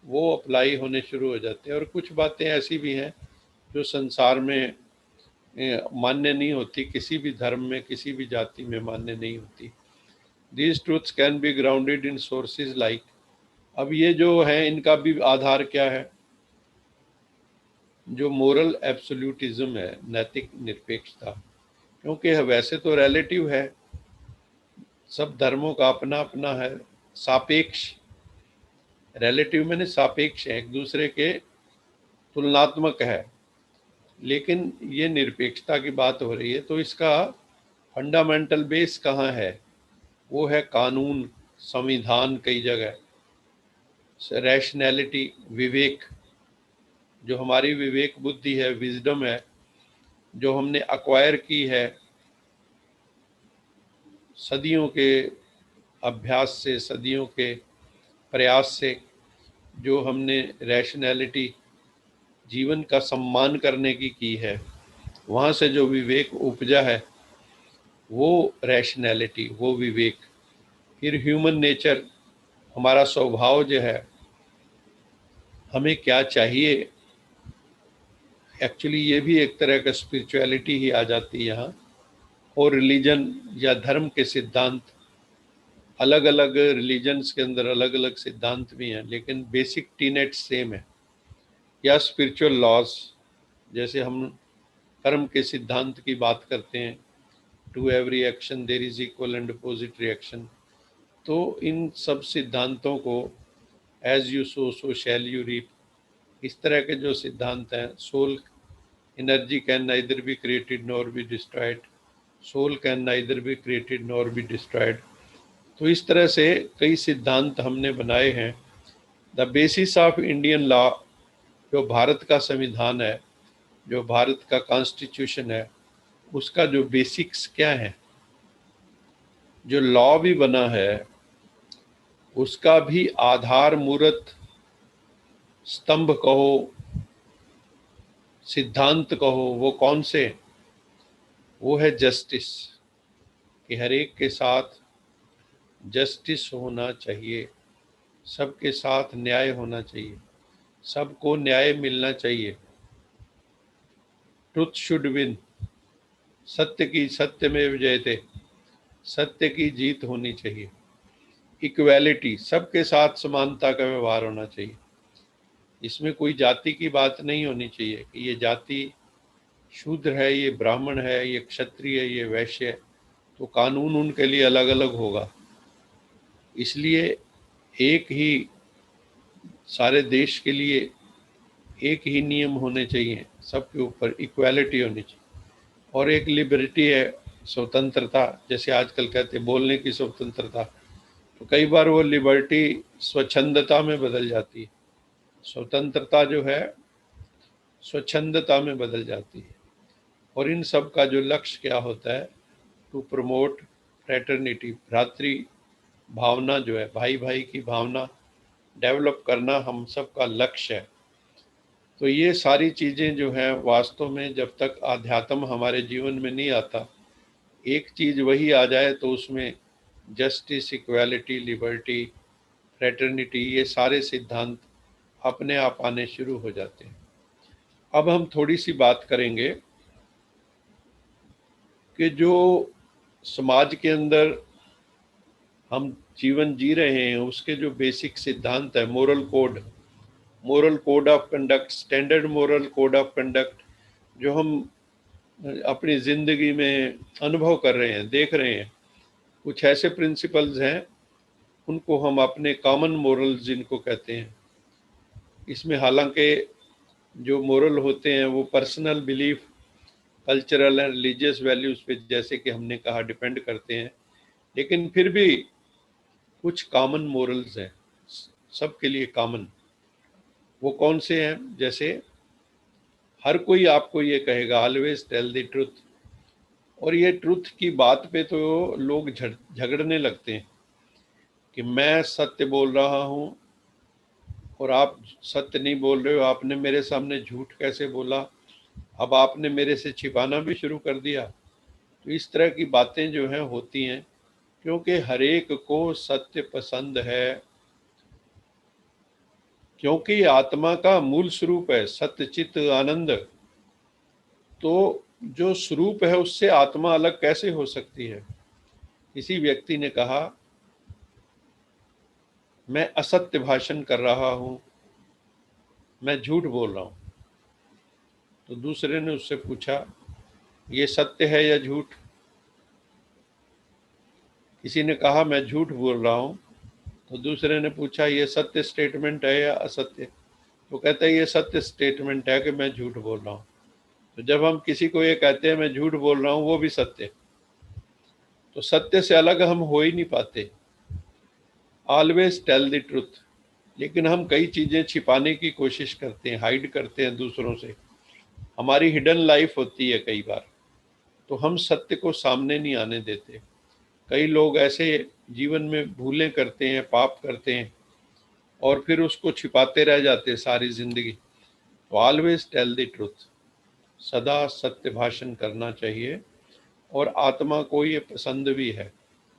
वो अप्लाई होने शुरू हो जाते हैं। और कुछ बातें ऐसी भी हैं जो संसार में मान्य नहीं होती, किसी भी धर्म में, किसी भी जाति में मान्य नहीं होती। These truths can be grounded in sources like, अब ये जो है इनका भी आधार क्या है, जो मोरल एब्सोल्यूटिज्म है, नैतिक निरपेक्षता, क्योंकि वैसे तो रिलेटिव है, सब धर्मों का अपना अपना है, सापेक्ष, रिलेटिव मैंने सापेक्ष है, एक दूसरे के तुलनात्मक है। लेकिन ये निरपेक्षता की बात हो रही है, तो इसका फंडामेंटल बेस कहाँ है? वो है कानून, संविधान, कई जगह रैशनैलिटी, विवेक, जो हमारी विवेक बुद्धि है, विजडम है, जो हमने अक्वायर की है सदियों के अभ्यास से, सदियों के प्रयास से, जो हमने रैशनैलिटी, जीवन का सम्मान करने की है, वहाँ से जो विवेक उपजा है, वो रैशनैलिटी, वो विवेक। फिर ह्यूमन नेचर, हमारा स्वभाव जो है, हमें क्या चाहिए, एक्चुअली ये भी एक तरह का स्पिरिचुअलिटी ही आ जाती है यहाँ। और रिलीजन या धर्म के सिद्धांत, अलग अलग रिलीजन्स के अंदर अलग अलग सिद्धांत भी हैं, लेकिन बेसिक टीनेट सेम है। या स्पिरिचुअल लॉज, जैसे हम कर्म के सिद्धांत की बात करते हैं, to every action there is equal and opposite reaction. तो इन सब सिद्धांतों को as you sow shall you reap, इस तरह के जो सिद्धांत हैं, soul energy can neither be created nor be destroyed, soul can neither be created nor be destroyed. तो इस तरह से कई सिद्धांत हमने बनाए हैं। The basis of Indian law, जो भारत का संविधान है, जो भारत का कॉन्स्टिट्यूशन है, उसका जो बेसिक्स क्या है, जो लॉ भी बना है, उसका भी आधार, मूर्त, स्तंभ कहो, सिद्धांत कहो, वो कौन से? वो है जस्टिस, कि हर एक के साथ जस्टिस होना चाहिए, सबके साथ न्याय होना चाहिए, सबको न्याय मिलना चाहिए। ट्रुथ शुड विन, सत्य की, सत्य में विजयते, सत्य की जीत होनी चाहिए। इक्वालिटी, सबके साथ समानता का व्यवहार होना चाहिए। इसमें कोई जाति की बात नहीं होनी चाहिए कि ये जाति शूद्र है, ये ब्राह्मण है, ये क्षत्रिय है, ये वैश्य है, तो कानून उनके लिए अलग अलग होगा। इसलिए एक ही, सारे देश के लिए एक ही नियम होने चाहिए, सबके ऊपर इक्वालिटी होनी चाहिए। और एक लिबर्टी है, स्वतंत्रता, जैसे आजकल कहते हैं बोलने की स्वतंत्रता, तो कई बार वो लिबर्टी स्वच्छंदता में बदल जाती है, स्वतंत्रता जो है स्वच्छंदता में बदल जाती है। और इन सब का जो लक्ष्य क्या होता है, टू प्रमोट फ्रेटर्निटी, भ्रातृ भावना जो है, भाई भाई की भावना डेवलप करना हम सब का लक्ष्य है। तो ये सारी चीज़ें जो हैं वास्तव में जब तक आध्यात्म हमारे जीवन में नहीं आता, एक चीज़ वही आ जाए तो उसमें जस्टिस, इक्वालिटी, लिबर्टी, फ्रेटर्निटी, ये सारे सिद्धांत अपने आप आने शुरू हो जाते हैं। अब हम थोड़ी सी बात करेंगे कि जो समाज के अंदर हम जीवन जी रहे हैं उसके जो बेसिक सिद्धांत है, moral code of conduct, standard moral code of conduct, जो हम अपनी ज़िंदगी में अनुभव कर रहे हैं, देख रहे हैं, कुछ ऐसे प्रिंसिपल्स हैं, उनको हम अपने कॉमन मोरल्स जिनको कहते हैं। इसमें हालांकि जो मोरल होते हैं वो personal belief, cultural and religious values पे जैसे कि हमने कहा डिपेंड करते हैं, लेकिन फिर भी कुछ कॉमन मोरल्स हैं सबके लिए कॉमन। वो कौन से हैं? जैसे हर कोई आपको ये कहेगा ऑलवेज टेल द ट्रुथ, और ये ट्रुथ की बात पे तो लोग झगड़ने लगते हैं कि मैं सत्य बोल रहा हूँ और आप सत्य नहीं बोल रहे हो, आपने मेरे सामने झूठ कैसे बोला, अब आपने मेरे से छिपाना भी शुरू कर दिया। तो इस तरह की बातें जो हैं होती हैं, क्योंकि हर एक को सत्य पसंद है, क्योंकि आत्मा का मूल स्वरूप है सत्य चित्त आनंद। तो जो स्वरूप है उससे आत्मा अलग कैसे हो सकती है? किसी व्यक्ति ने कहा मैं असत्य भाषण कर रहा हूं, मैं झूठ बोल रहा हूं। तो दूसरे ने उससे पूछा ये सत्य है या झूठ? किसी ने कहा मैं झूठ बोल रहा हूं, तो दूसरे ने पूछा ये सत्य स्टेटमेंट है या असत्य? तो कहता है ये सत्य स्टेटमेंट है कि मैं झूठ बोल रहा हूं। तो जब हम किसी को ये कहते हैं मैं झूठ बोल रहा हूं, वो भी सत्य, तो सत्य से अलग हम हो ही नहीं पाते। Always tell the truth. लेकिन हम कई चीज़ें छिपाने की कोशिश करते हैं, हाइड करते हैं दूसरों से, हमारी हिडन लाइफ होती है कई बार, तो हम सत्य को सामने नहीं आने देते। कई लोग ऐसे जीवन में भूलें करते हैं, पाप करते हैं और फिर उसको छिपाते रह जाते हैं सारी जिंदगी। तो ऑलवेज टेल द ट्रुथ, सदा सत्य भाषण करना चाहिए, और आत्मा को ये पसंद भी है।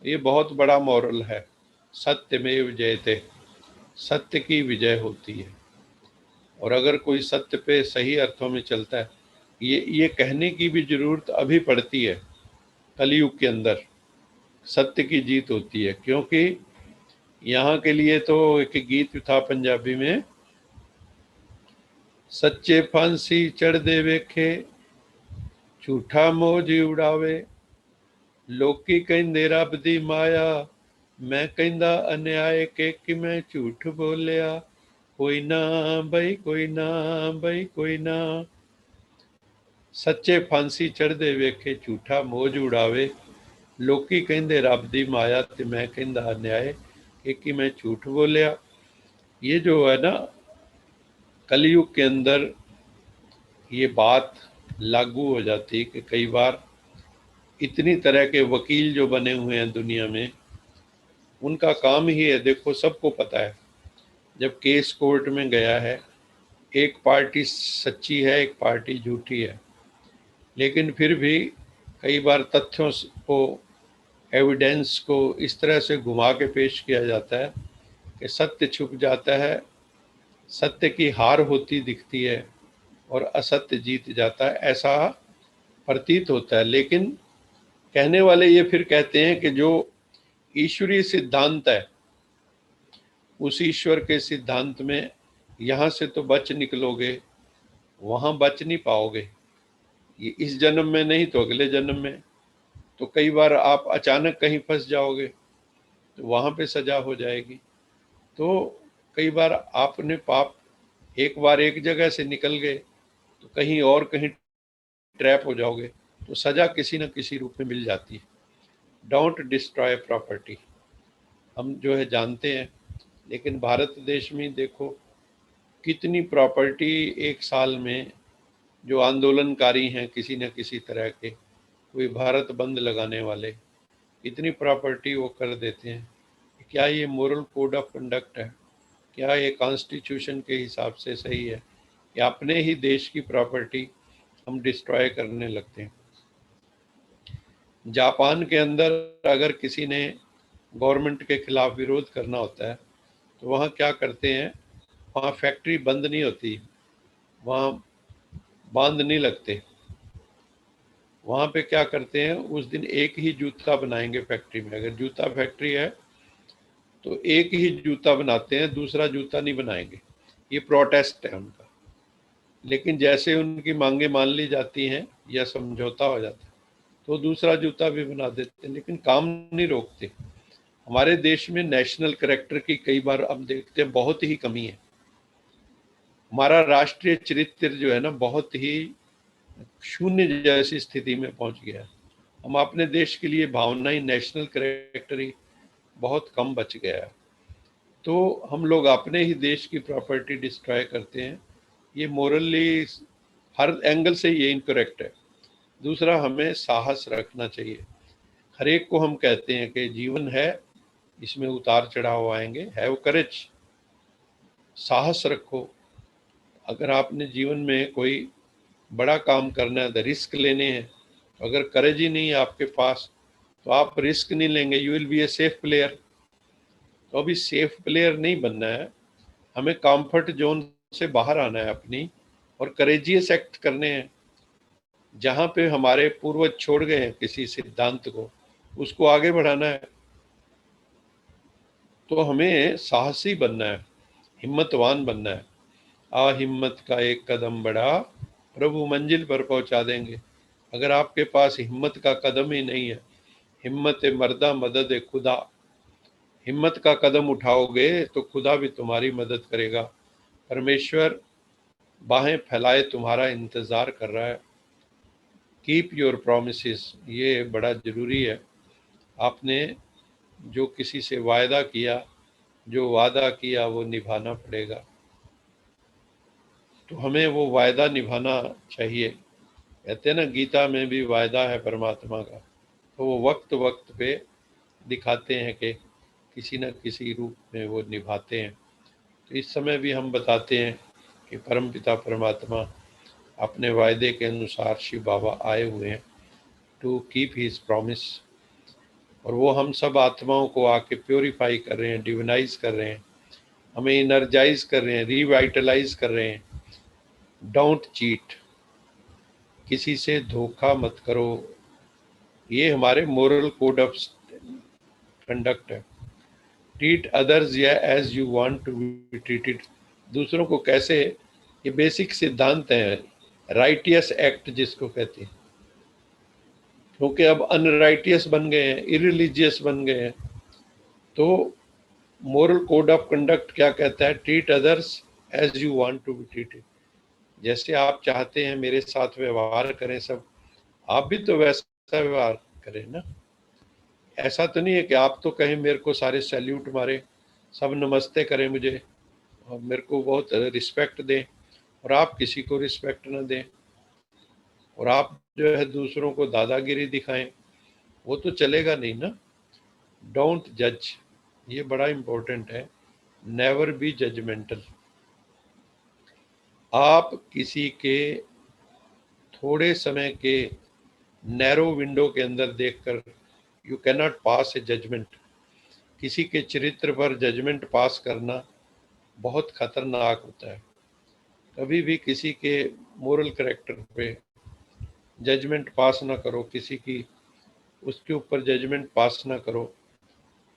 ये बहुत बड़ा मॉरल है, सत्यमेव जयते, सत्य की विजय होती है। और अगर कोई सत्य पे सही अर्थों में चलता है, ये कहने की भी जरूरत अभी पड़ती है कलयुग के अंदर, सत्य की जीत होती है। क्योंकि यहाँ के लिए तो एक गीत था पंजाबी में, सच्चे फांसी चढ़ दे वेखे झूठा मौज उड़ावे, लोकी कहंदे रब दी माया, मैं कहंदा अन्याय के कि मैं झूठ बोलिया, कोई ना बई कोई ना बई कोई ना। सच्चे फांसी चढ़दे वेखे झूठा मौज उड़ावे, लोकी कहंदे रब दी माया ते मैं कहंदा अन्याय कि मैं झूठ बोलिया। ये जो है ना, कलयुग के अंदर ये बात लागू हो जाती है कि कई बार इतनी तरह के वकील जो बने हुए हैं दुनिया में, उनका काम ही है, देखो सबको पता है, जब केस कोर्ट में गया है, एक पार्टी सच्ची है एक पार्टी झूठी है, लेकिन फिर भी कई बार तथ्यों को, एविडेंस को इस तरह से घुमा के पेश किया जाता है कि सत्य छुप जाता है, सत्य की हार होती दिखती है और असत्य जीत जाता है, ऐसा प्रतीत होता है। लेकिन कहने वाले ये फिर कहते हैं कि जो ईश्वरीय सिद्धांत है, उस ईश्वर के सिद्धांत में यहाँ से तो बच निकलोगे, वहाँ बच नहीं पाओगे, ये इस जन्म में नहीं तो अगले जन्म में। तो कई बार आप अचानक कहीं फंस जाओगे तो वहाँ पे सजा हो जाएगी। तो कई बार आपने पाप, एक बार एक जगह से निकल गए तो कहीं और कहीं ट्रैप हो जाओगे, तो सजा किसी न किसी रूप में मिल जाती है। Don't destroy property. हम जो है जानते हैं। लेकिन भारत देश में देखो कितनी प्रॉपर्टी एक साल में जो आंदोलनकारी हैं किसी न किसी तरह के, कोई भारत बंद लगाने वाले, इतनी प्रॉपर्टी वो कर देते हैं। क्या ये मोरल कोड ऑफ कंडक्ट है? क्या ये कॉन्स्टिट्यूशन के हिसाब से सही है? या अपने ही देश की प्रॉपर्टी हम डिस्ट्रॉय करने लगते हैं। जापान के अंदर अगर किसी ने गवर्नमेंट के खिलाफ विरोध करना होता है तो वहाँ क्या करते हैं, वहाँ फैक्ट्री बंद नहीं होती, वहाँ बांध नहीं लगते। वहाँ पे क्या करते हैं, उस दिन एक ही जूता बनाएंगे फैक्ट्री में। अगर जूता फैक्ट्री है तो एक ही जूता बनाते हैं, दूसरा जूता नहीं बनाएंगे। ये प्रोटेस्ट है उनका। लेकिन जैसे उनकी मांगे मान ली जाती हैं या समझौता हो जाता है तो दूसरा जूता भी बना देते हैं, लेकिन काम नहीं रोकते। हमारे देश में नेशनल कैरेक्टर की कई बार अब देखते हैं बहुत ही कमी है। हमारा राष्ट्रीय चरित्र जो है ना बहुत ही शून्य जैसी स्थिति में पहुंच गया है। हम अपने देश के लिए भावनाएं, नेशनल कैरेक्टर ही बहुत कम बच गया है। तो हम लोग अपने ही देश की प्रॉपर्टी डिस्ट्रॉय करते हैं। ये मोरली हर एंगल से ये इनकरेक्ट है। दूसरा, हमें साहस रखना चाहिए। हर एक को हम कहते हैं कि जीवन है, इसमें उतार चढ़ाव आएंगे, हैव करेज, साहस रखो। अगर आपने जीवन में कोई बड़ा काम करना है, रिस्क लेने हैं, अगर करेज ही नहीं है आपके पास तो आप रिस्क नहीं लेंगे, you will be a safe player. तो अभी सेफ प्लेयर नहीं बनना है, हमें कंफर्ट जोन से बाहर आना है अपनी, और करेजियस एक्ट करने हैं। जहाँ पे हमारे पूर्वज छोड़ गए हैं किसी सिद्धांत को, उसको आगे बढ़ाना है। तो हमें साहसी बनना है, हिम्मतवान बनना है। आ हिम्मत का एक कदम बढ़ा, प्रभु मंजिल पर पहुंचा देंगे। अगर आपके पास हिम्मत का कदम ही नहीं है, हिम्मत मर्दा मदद खुदा, हिम्मत का कदम उठाओगे तो खुदा भी तुम्हारी मदद करेगा। परमेश्वर बाहें फैलाए तुम्हारा इंतज़ार कर रहा है। कीप योर प्रॉमिसेस, ये बड़ा ज़रूरी है। आपने जो किसी से वायदा किया, जो वादा किया, वो निभाना पड़ेगा। तो हमें वो वायदा निभाना चाहिए। कहते हैं ना, गीता में भी वायदा है परमात्मा का, तो वो वक्त वक्त पे दिखाते हैं कि किसी न किसी रूप में वो निभाते हैं। तो इस समय भी हम बताते हैं कि परमपिता परमात्मा अपने वायदे के अनुसार शिव बाबा आए हुए हैं टू कीप हिज प्रॉमिस। और वो हम सब आत्माओं को आके प्योरीफाई कर रहे हैं, डिविनाइज कर रहे हैं, हमें इनर्जाइज कर रहे हैं, रिवाइटलाइज कर रहे हैं। डोंट चीट, किसी से धोखा मत करो, ये हमारे मोरल कोड ऑफ कंडक्ट है। ट्रीट अदर्स या as you want to be treated, दूसरों को कैसे, ये बेसिक सिद्धांत है, राइटियस एक्ट जिसको कहते हैं। क्योंकि अब अनराइटियस बन गए हैं, इरिलीजियस बन गए हैं। तो मोरल कोड ऑफ कंडक्ट क्या कहता है? Treat others as you want to be treated, जैसे आप चाहते हैं मेरे साथ व्यवहार करें सब, आप भी तो वैसा व्यवहार करें ना। ऐसा तो नहीं है कि आप तो कहें मेरे को सारे सैल्यूट मारे, सब नमस्ते करें मुझे और मेरे को बहुत रिस्पेक्ट दें, और आप किसी को रिस्पेक्ट ना दें, और आप जो है दूसरों को दादागिरी दिखाएं, वो तो चलेगा नहीं ना। डोंट जज, ये बड़ा इंपॉर्टेंट है। Never be judgmental. आप किसी के थोड़े समय के नैरो विंडो के अंदर देखकर you can not pass a judgment. किसी के चरित्र पर जजमेंट पास करना बहुत खतरनाक होता है। कभी भी किसी के मोरल कैरेक्टर पे जजमेंट पास ना करो, किसी की उसके ऊपर जजमेंट पास ना करो।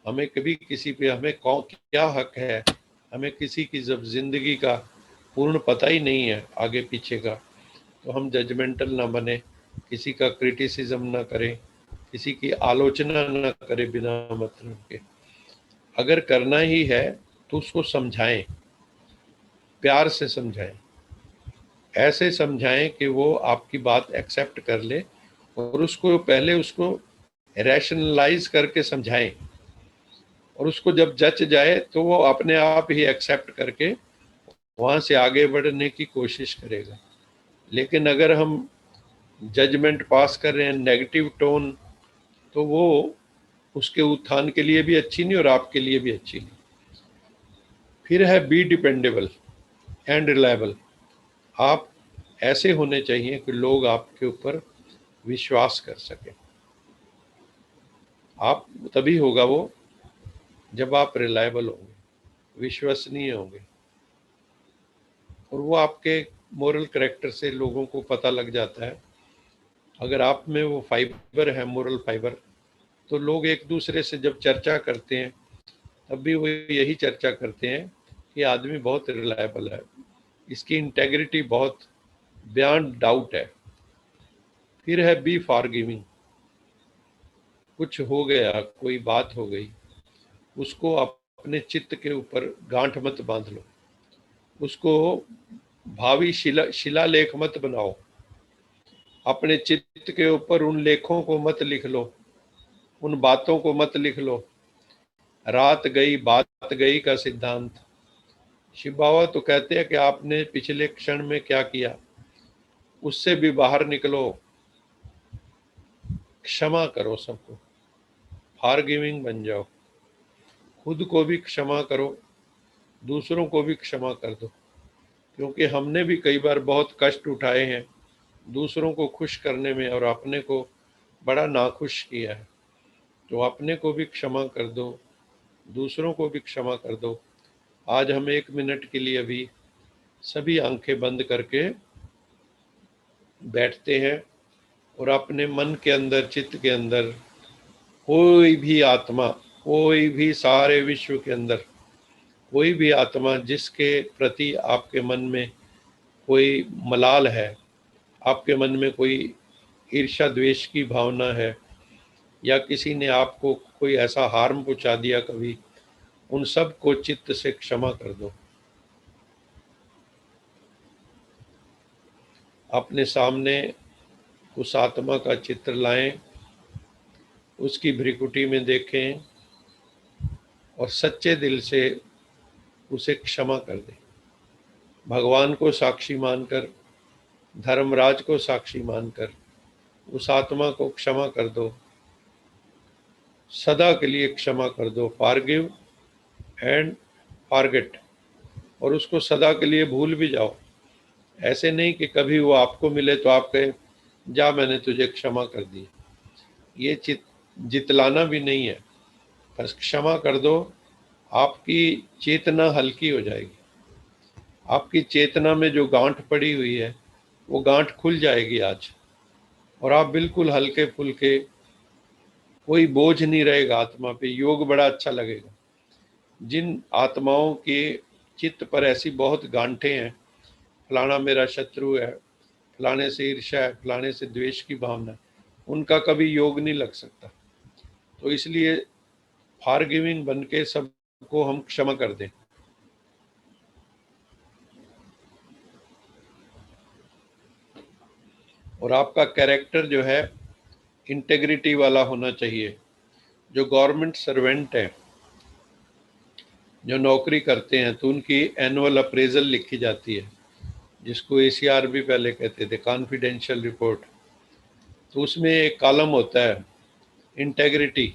हमें कभी किसी पे, हमें कौन क्या हक है, हमें किसी की जब जिंदगी का पूर्ण पता ही नहीं है आगे पीछे का, तो हम जजमेंटल ना बने, किसी का क्रिटिसिज्म ना करें, किसी की आलोचना ना करें बिना मतलब के। अगर करना ही है तो उसको समझाएं, प्यार से समझाएं, ऐसे समझाएं कि वो आपकी बात एक्सेप्ट कर ले, और उसको पहले उसको रैशनलाइज करके समझाएं, और उसको जब जच जाए तो वो अपने आप ही एक्सेप्ट करके वहाँ से आगे बढ़ने की कोशिश करेगा। लेकिन अगर हम जजमेंट पास कर रहे हैं, नेगेटिव टोन, तो वो उसके उत्थान के लिए भी अच्छी नहीं और आपके लिए भी अच्छी नहीं। फिर है बी डिपेंडेबल एंड रिलायबल। आप ऐसे होने चाहिए कि लोग आपके ऊपर विश्वास कर सकें। आप तभी होगा वो जब आप रिलायबल होंगे, विश्वसनीय होंगे, और वो आपके मोरल कैरेक्टर से लोगों को पता लग जाता है। अगर आप में वो फाइबर है, मोरल फाइबर, तो लोग एक दूसरे से जब चर्चा करते हैं तब भी वो यही चर्चा करते हैं कि आदमी बहुत रिलायबल है, इसकी इंटेग्रिटी बहुत बियॉन्ड डाउट है। फिर है बी फॉरगिविंग। कुछ हो गया, कोई बात हो गई, उसको अपने चित्त के ऊपर गांठ मत बांध लो, उसको भावी शिलालेख मत बनाओ, अपने चित्त के ऊपर उन लेखों को मत लिख लो, उन बातों को मत लिख लो। रात गई बात गई का सिद्धांत। शिव बाबा तो कहते हैं कि आपने पिछले क्षण में क्या किया उससे भी बाहर निकलो, क्षमा करो सबको, फॉरगिविंग बन जाओ, खुद को भी क्षमा करो, दूसरों को भी क्षमा कर दो। क्योंकि हमने भी कई बार बहुत कष्ट उठाए हैं दूसरों को खुश करने में और अपने को बड़ा नाखुश किया है। तो अपने को भी क्षमा कर दो, दूसरों को भी क्षमा कर दो। आज हम 1 मिनट के लिए अभी सभी आंखें बंद करके बैठते हैं और अपने मन के अंदर, चित्त के अंदर कोई भी आत्मा, कोई भी सारे विश्व के अंदर कोई भी आत्मा जिसके प्रति आपके मन में कोई मलाल है, आपके मन में कोई ईर्ष्या द्वेष की भावना है, या किसी ने आपको कोई ऐसा हार्म पहुंचा दिया कभी, उन सब को चित्त से क्षमा कर दो। अपने सामने उस आत्मा का चित्र लाएं, उसकी भ्रिकुटी में देखें और सच्चे दिल से उसे क्षमा कर दें। भगवान को साक्षी मानकर, धर्मराज को साक्षी मानकर उस आत्मा को क्षमा कर दो, सदा के लिए क्षमा कर दो। Forgive and forget. और उसको सदा के लिए भूल भी जाओ। ऐसे नहीं कि कभी वो आपको मिले तो आप कहे जा मैंने तुझे क्षमा कर दी। ये जितलाना भी नहीं है, बस क्षमा कर दो। आपकी चेतना हल्की हो जाएगी, आपकी चेतना में जो गांठ पड़ी हुई है वो गांठ खुल जाएगी आज, और आप बिल्कुल हल्के फुल्के, कोई बोझ नहीं रहेगा आत्मा पे। योग बड़ा अच्छा लगेगा। जिन आत्माओं के चित्त पर ऐसी बहुत गांठें हैं, फलाना मेरा शत्रु है, फलाने से ईर्ष्या है, फलाने से द्वेष की भावना है, उनका कभी योग नहीं लग सकता। तो इसलिए फॉरगिविंग बन के सबको हम क्षमा कर दें। और आपका कैरेक्टर जो है इंटेग्रिटी वाला होना चाहिए। जो गवर्नमेंट सर्वेंट है, जो नौकरी करते हैं, तो उनकी एनुअल अप्रेजल लिखी जाती है, जिसको ACR भी पहले कहते थे, कॉन्फिडेंशियल रिपोर्ट। तो उसमें एक कॉलम होता है इंटेग्रिटी,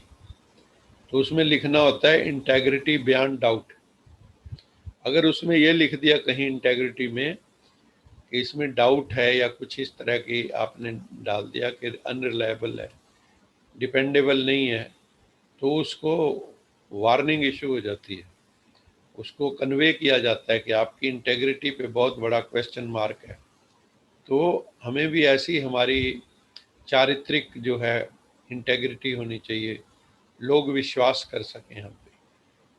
तो उसमें लिखना होता है इंटेग्रिटी बियॉन्ड डाउट। अगर उसमें ये लिख दिया कहीं इंटेग्रिटी में कि इसमें डाउट है या कुछ इस तरह की आपने डाल दिया कि अनरिलायबल है, डिपेंडेबल नहीं है, तो उसको वार्निंग इशू हो जाती है। उसको कन्वे किया जाता है कि आपकी इंटेग्रिटी पे बहुत बड़ा क्वेश्चन मार्क है। तो हमें भी ऐसी हमारी चारित्रिक जो है इंटेग्रिटी होनी चाहिए, लोग विश्वास कर सकें हम पे।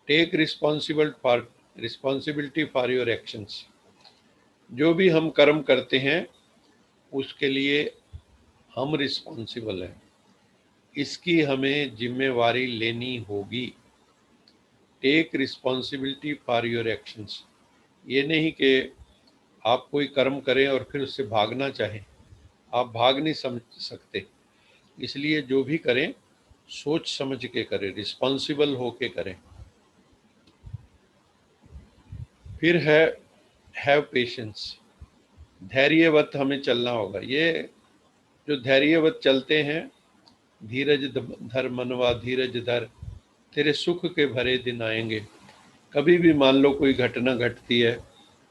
Take responsibility for your actions. जो भी हम कर्म करते हैं उसके लिए हम रिस्पॉन्सिबल हैं, इसकी हमें जिम्मेवारी लेनी होगी। Take responsibility for your actions. ये नहीं कि आप कोई कर्म करें और फिर उससे भागना चाहें, आप भाग नहीं समझ सकते। इसलिए जो भी करें सोच समझ के करें, रिस्पॉन्सिबल होके करें। फिर है हैव पेशेंस, धैर्यवत हमें चलना होगा। ये जो धैर्यवत चलते हैं, धीरज धर मनवा धीरज धर, तेरे सुख के भरे दिन आएंगे। कभी भी मान लो कोई घटना घटती है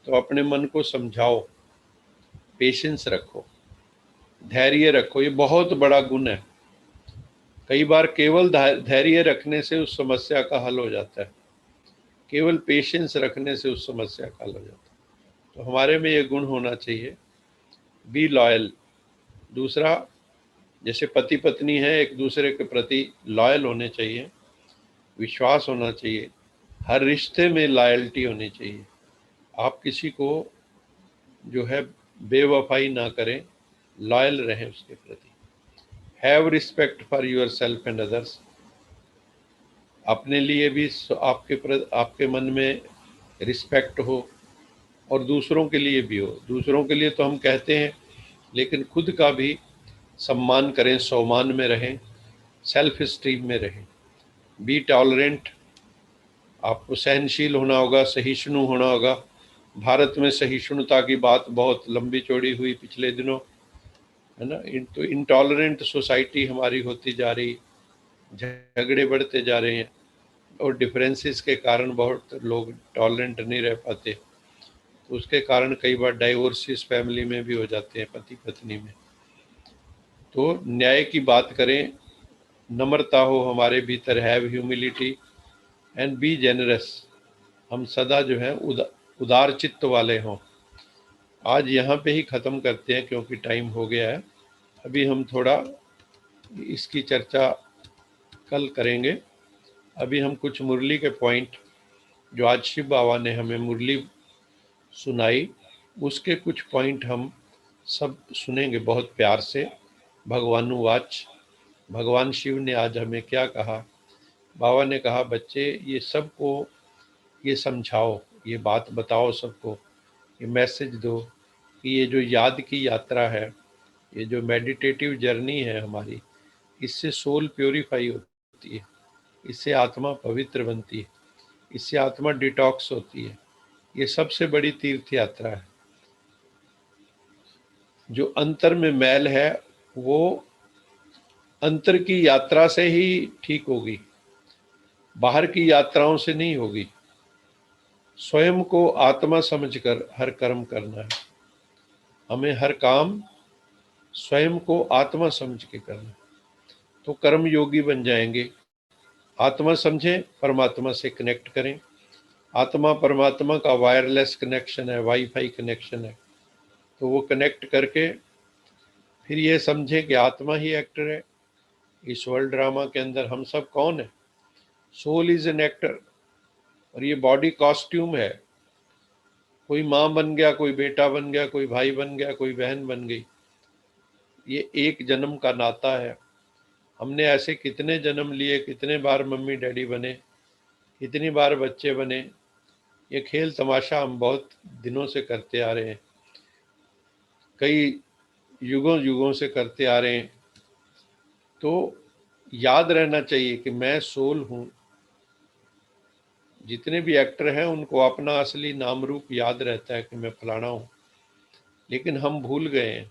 तो अपने मन को समझाओ, पेशेंस रखो, धैर्य रखो। ये बहुत बड़ा गुण है। कई बार केवल धैर्य रखने से उस समस्या का हल हो जाता है, केवल पेशेंस रखने से उस समस्या का हल हो जाता है। तो हमारे में ये गुण होना चाहिए, बी लॉयल। दूसरा, जैसे पति पत्नी है, एक दूसरे के प्रति लॉयल होने चाहिए, विश्वास होना चाहिए, हर रिश्ते में लॉयल्टी होनी चाहिए। आप किसी को जो है बेवफाई ना करें, लॉयल रहें उसके प्रति। Have respect for your self and others, अपने लिए भी आपके मन में रिस्पेक्ट हो और दूसरों के लिए भी हो। दूसरों के लिए तो हम कहते हैं, लेकिन खुद का भी सम्मान करें, सम्मान में रहें, सेल्फ स्टीम में रहें। बी टॉलरेंट, आपको सहनशील होना होगा, सहिष्णु होना होगा। भारत में सहिष्णुता की बात बहुत लंबी चौड़ी हुई पिछले दिनों, है ना। तो इंटॉलरेंट सोसाइटी हमारी होती जा रही, झगड़े बढ़ते जा रहे हैं और डिफरेंसेस के कारण बहुत लोग टॉलरेंट नहीं रह पाते। तो उसके कारण कई बार डाइवोर्सेस फैमिली में भी हो जाते हैं, पति पत्नी में। तो न्याय की बात करें, नम्रता हो हमारे भीतर, have humility and be generous, हम सदा जो है उदार चित्त वाले हों। आज यहाँ पे ही ख़त्म करते हैं क्योंकि टाइम हो गया है। अभी हम थोड़ा इसकी चर्चा कल करेंगे। अभी हम कुछ मुरली के पॉइंट, जो आज शिव बाबा ने हमें मुरली सुनाई, उसके कुछ पॉइंट हम सब सुनेंगे बहुत प्यार से। भगवानुवाच, भगवान शिव ने आज हमें क्या कहा। बाबा ने कहा, बच्चे ये सबको ये समझाओ, ये बात बताओ सबको, ये मैसेज दो कि ये जो याद की यात्रा है, ये जो मेडिटेटिव जर्नी है हमारी, इससे सोल प्योरीफाई होती है, इससे आत्मा पवित्र बनती है, इससे आत्मा डिटॉक्स होती है। ये सबसे बड़ी तीर्थ यात्रा है। जो अंतर में मैल है वो अंतर की यात्रा से ही ठीक होगी, बाहर की यात्राओं से नहीं होगी। स्वयं को आत्मा समझकर हर कर्म करना है। हमें हर काम स्वयं को आत्मा समझ के करना है, तो कर्म योगी बन जाएंगे। आत्मा समझें, परमात्मा से कनेक्ट करें। आत्मा परमात्मा का वायरलेस कनेक्शन है, वाईफाई कनेक्शन है। तो वो कनेक्ट करके फिर ये समझें कि आत्मा ही एक्टर है इस वर्ल्ड ड्रामा के अंदर। हम सब कौन है? सोल इज एन एक्टर, और ये बॉडी कॉस्ट्यूम है। कोई माँ बन गया, कोई बेटा बन गया, कोई भाई बन गया, कोई बहन बन गई। ये एक जन्म का नाता है। हमने ऐसे कितने जन्म लिए, कितने बार मम्मी डैडी बने, कितनी बार बच्चे बने। ये खेल तमाशा हम बहुत दिनों से करते आ रहे हैं, कई युगों युगों से करते आ रहे हैं। तो याद रहना चाहिए कि मैं सोल हूँ। जितने भी एक्टर हैं उनको अपना असली नाम रूप याद रहता है कि मैं फलाना हूँ, लेकिन हम भूल गए हैं।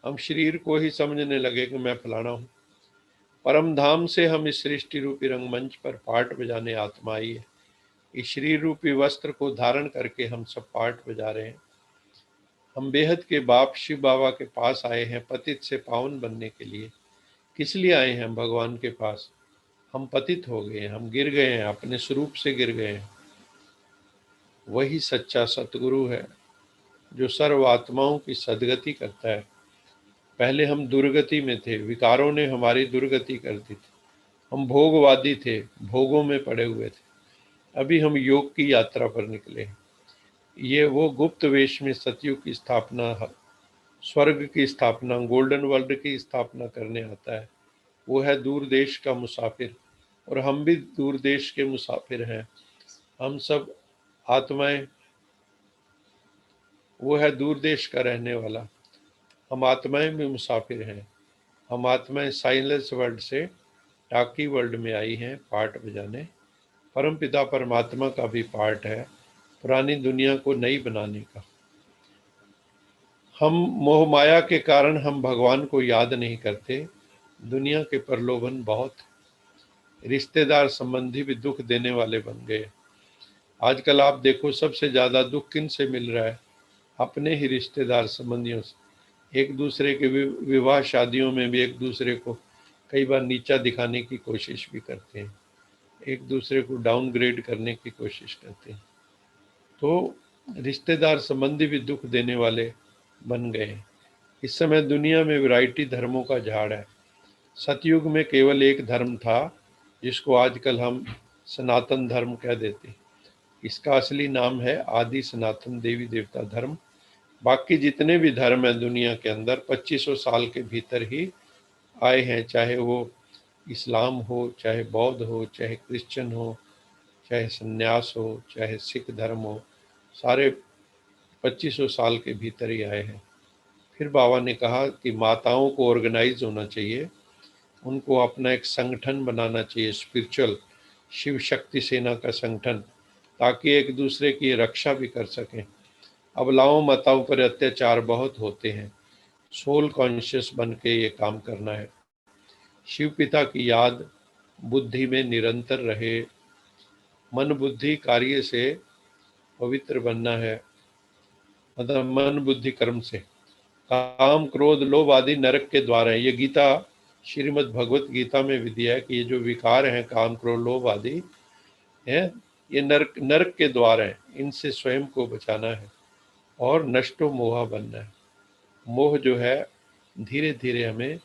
हम शरीर को ही समझने लगे कि मैं फलाना हूँ। परम धाम से हम इस सृष्टि रूपी रंगमंच पर पार्ट बजाने आत्मा आई है। इस शरीर रूपी वस्त्र को धारण करके हम सब पार्ट बजा रहे हैं। हम बेहद के बाप शिव बाबा के पास आए हैं पतित से पावन बनने के लिए। किस लिए आए हैं भगवान के पास? हम पतित हो गए हैं, हम गिर गए हैं, अपने स्वरूप से गिर गए हैं। वही सच्चा सतगुरु है जो सर्व आत्माओं की सदगति करता है। पहले हम दुर्गति में थे, विकारों ने हमारी दुर्गति कर दी थी। हम भोगवादी थे, भोगों में पड़े हुए थे। अभी हम योग की यात्रा पर निकले हैं। ये वो गुप्त वेश में सतयुग की स्थापना, स्वर्ग की स्थापना, गोल्डन वर्ल्ड की स्थापना करने आता है। वो है दूर देश का मुसाफिर, और हम भी दूर देश के मुसाफिर हैं। हम सब आत्माएं, वो है दूर देश का रहने वाला। हम आत्माएं भी मुसाफिर हैं। हम आत्माएं साइलेंस वर्ल्ड से टाकी वर्ल्ड में आई हैं पार्ट बजाने। परमपिता परमात्मा का भी पार्ट है। पुरानी दुनिया को नई बनाने का। हम मोह माया के कारण हम भगवान को याद नहीं करते। दुनिया के प्रलोभन बहुत, रिश्तेदार संबंधी भी दुख देने वाले बन गए। आजकल आप देखो सबसे ज्यादा दुख किन से मिल रहा है? अपने ही रिश्तेदार संबंधियों से। एक दूसरे के विवाह शादियों में भी एक दूसरे को कई बार नीचा दिखाने की कोशिश भी करते हैं, एक दूसरे को डाउनग्रेड करने की कोशिश करते हैं। तो रिश्तेदार संबंधी भी दुख देने वाले बन गए हैं। इस समय दुनिया में वैरायटी धर्मों का झाड़ है। सतयुग में केवल एक धर्म था जिसको आजकल हम सनातन धर्म कह देते हैं। इसका असली नाम है आदि सनातन देवी देवता धर्म। बाकी जितने भी धर्म हैं दुनिया के अंदर 2500 साल के भीतर ही आए हैं, चाहे वो इस्लाम हो, चाहे बौद्ध हो, चाहे क्रिश्चियन हो, चाहे संन्यास हो, चाहे सिख धर्म हो, सारे 2500 साल के भीतर ही आए हैं। फिर बाबा ने कहा कि माताओं को ऑर्गेनाइज होना चाहिए, उनको अपना एक संगठन बनाना चाहिए, स्पिरिचुअल शिव शक्ति सेना का संगठन, ताकि एक दूसरे की रक्षा भी कर सकें। अबलाओं माताओं पर अत्याचार बहुत होते हैं। सोल कॉन्शियस बन के ये काम करना है। शिव पिता की याद बुद्धि में निरंतर रहे। मन बुद्धि कार्य से पवित्र बनना है, मतलब मन बुद्धि कर्म से। काम क्रोध लोभ आदि नरक के द्वार हैं। ये गीता श्रीमद् भगवत गीता में भी दिया है कि ये जो विकार हैं काम क्रोध लोभ आदि है, ये नरक नरक के द्वार हैं। इनसे स्वयं को बचाना है और नष्टो मोहा बनना है। मोह जो है धीरे धीरे हमें,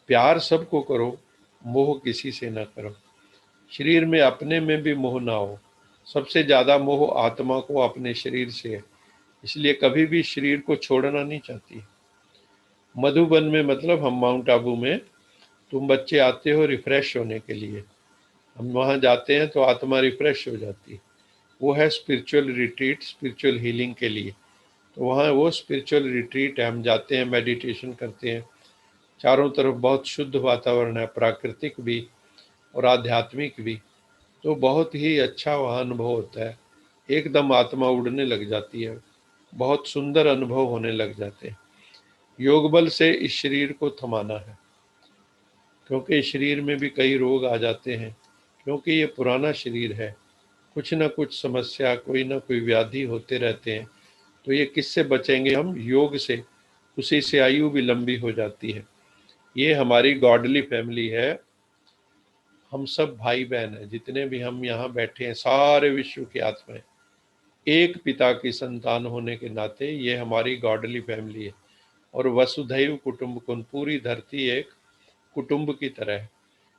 प्यार सबको करो, मोह किसी से ना करो। शरीर में अपने में भी मोह ना हो। सबसे ज्यादा मोह आत्मा को अपने शरीर से है, इसलिए कभी भी शरीर को छोड़ना नहीं चाहती। मधुबन में मतलब हम माउंट आबू में, तुम बच्चे आते हो रिफ्रेश होने के लिए, हम वहाँ जाते हैं तो आत्मा रिफ्रेश हो जाती है। वो है स्पिरिचुअल रिट्रीट, स्पिरिचुअल हीलिंग के लिए। तो वहाँ वो स्पिरिचुअल रिट्रीट है, हम जाते हैं, मेडिटेशन करते हैं। चारों तरफ बहुत शुद्ध वातावरण है, प्राकृतिक भी और आध्यात्मिक भी। तो बहुत ही अच्छा वहाँ अनुभव होता है। एकदम आत्मा उड़ने लग जाती है, बहुत सुंदर अनुभव होने लग जाते हैं। योग बल से इस शरीर को थमाना है, क्योंकि शरीर में भी कई रोग आ जाते हैं, क्योंकि ये पुराना शरीर है। कुछ ना कुछ समस्या, कोई ना कोई व्याधि होते रहते हैं। तो ये किससे बचेंगे हम? योग से। उसी से आयु भी लंबी हो जाती है। ये हमारी गॉडली फैमिली है। हम सब भाई बहन हैं, जितने भी हम यहाँ बैठे हैं, सारे विश्व की आत्माएं एक पिता की संतान होने के नाते ये हमारी गॉडली फैमिली है। और वसुधैव कुटुंबकम, पूरी धरती एक कुटुंब की तरह है।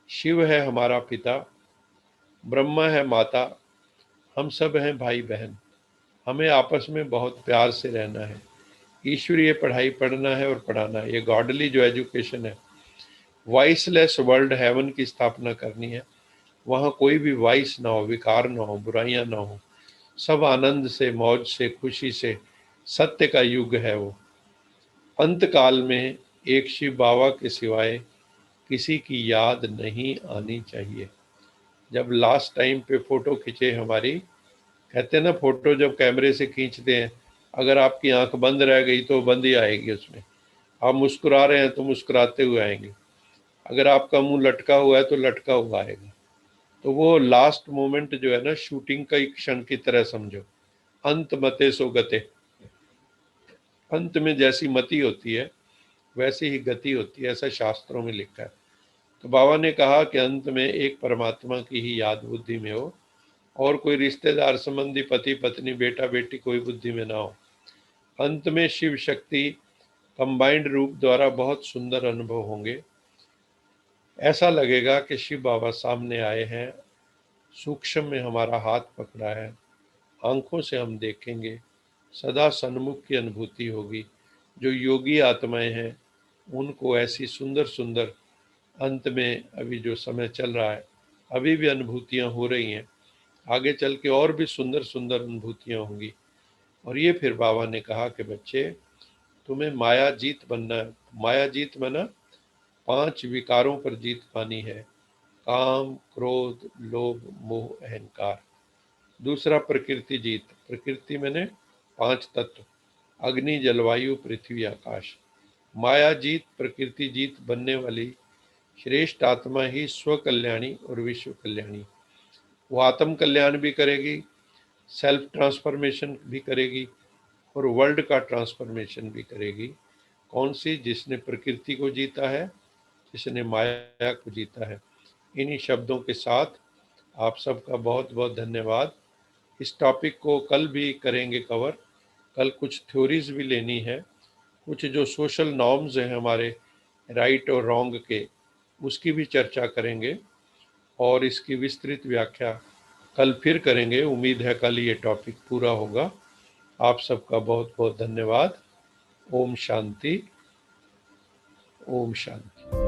शिव है हमारा पिता, ब्रह्मा है माता, हम सब हैं भाई बहन। हमें आपस में बहुत प्यार से रहना है। ईश्वरीय पढ़ाई पढ़ना है और पढ़ाना है। ये गॉडली जो एजुकेशन है, वाइसलेस वर्ल्ड हेवन की स्थापना करनी है। वहाँ कोई भी वाइस ना हो, विकार ना हो, बुराइयां ना हो, सब आनंद से, मौज से, खुशी से। सत्य का युग है वो। अंत काल में एक शिव बाबा के सिवाय किसी की याद नहीं आनी चाहिए। जब लास्ट टाइम पे फोटो खींचे हमारी, कहते हैं ना, फोटो जब कैमरे से खींचते हैं, अगर आपकी आंख बंद रह गई तो बंद ही आएगी उसमें। आप मुस्कुरा रहे हैं तो मुस्कुराते हुए आएंगे, अगर आपका मुंह लटका हुआ है तो लटका हुआ आएगा। तो वो लास्ट मोमेंट जो है ना, शूटिंग का एक क्षण की तरह समझो। अंत मते सो गते, अंत में जैसी मति होती है वैसी ही गति होती है, ऐसा शास्त्रों में लिखा है। तो बाबा ने कहा कि अंत में एक परमात्मा की ही याद बुद्धि में हो, और कोई रिश्तेदार संबंधी, पति पत्नी, बेटा बेटी कोई बुद्धि में ना हो। अंत में शिव शक्ति कंबाइंड रूप द्वारा बहुत सुंदर अनुभव होंगे। ऐसा लगेगा कि शिव बाबा सामने आए हैं, सूक्ष्म में हमारा हाथ पकड़ा है, आंखों से हम देखेंगे, सदा सन्मुख की अनुभूति होगी। जो योगी आत्माएं हैं उनको ऐसी सुंदर सुंदर, अंत में अभी जो समय चल रहा है, अभी भी अनुभूतियां हो रही हैं, आगे चल के और भी सुंदर सुंदर अनुभूतियां होंगी। और ये फिर बाबा ने कहा कि बच्चे, तुम्हें माया जीत बनना है। माया जीत माना 5 विकारों पर जीत पानी है, काम क्रोध लोभ मोह अहंकार। दूसरा प्रकृति जीत, प्रकृति मैंने 5 तत्व, अग्नि, जलवायु, पृथ्वी, आकाश। माया जीत, प्रकृति जीत बनने वाली श्रेष्ठ आत्मा ही स्व कल्याणी और विश्व कल्याणी। वो आत्म कल्याण भी करेगी, सेल्फ ट्रांसफॉर्मेशन भी करेगी और वर्ल्ड का ट्रांसफॉर्मेशन भी करेगी। कौन सी? जिसने प्रकृति को जीता है, जिसने माया को जीता है। इन्हीं शब्दों के साथ आप सबका बहुत बहुत धन्यवाद। इस टॉपिक को कल भी करेंगे कवर। कल कुछ थ्योरीज भी लेनी है, कुछ जो सोशल नॉर्म्स हैं हमारे राइट और रॉन्ग के, उसकी भी चर्चा करेंगे और इसकी विस्तृत व्याख्या कल फिर करेंगे। उम्मीद है कल ये टॉपिक पूरा होगा। आप सबका बहुत बहुत धन्यवाद। ओम शांति, ओम शांति।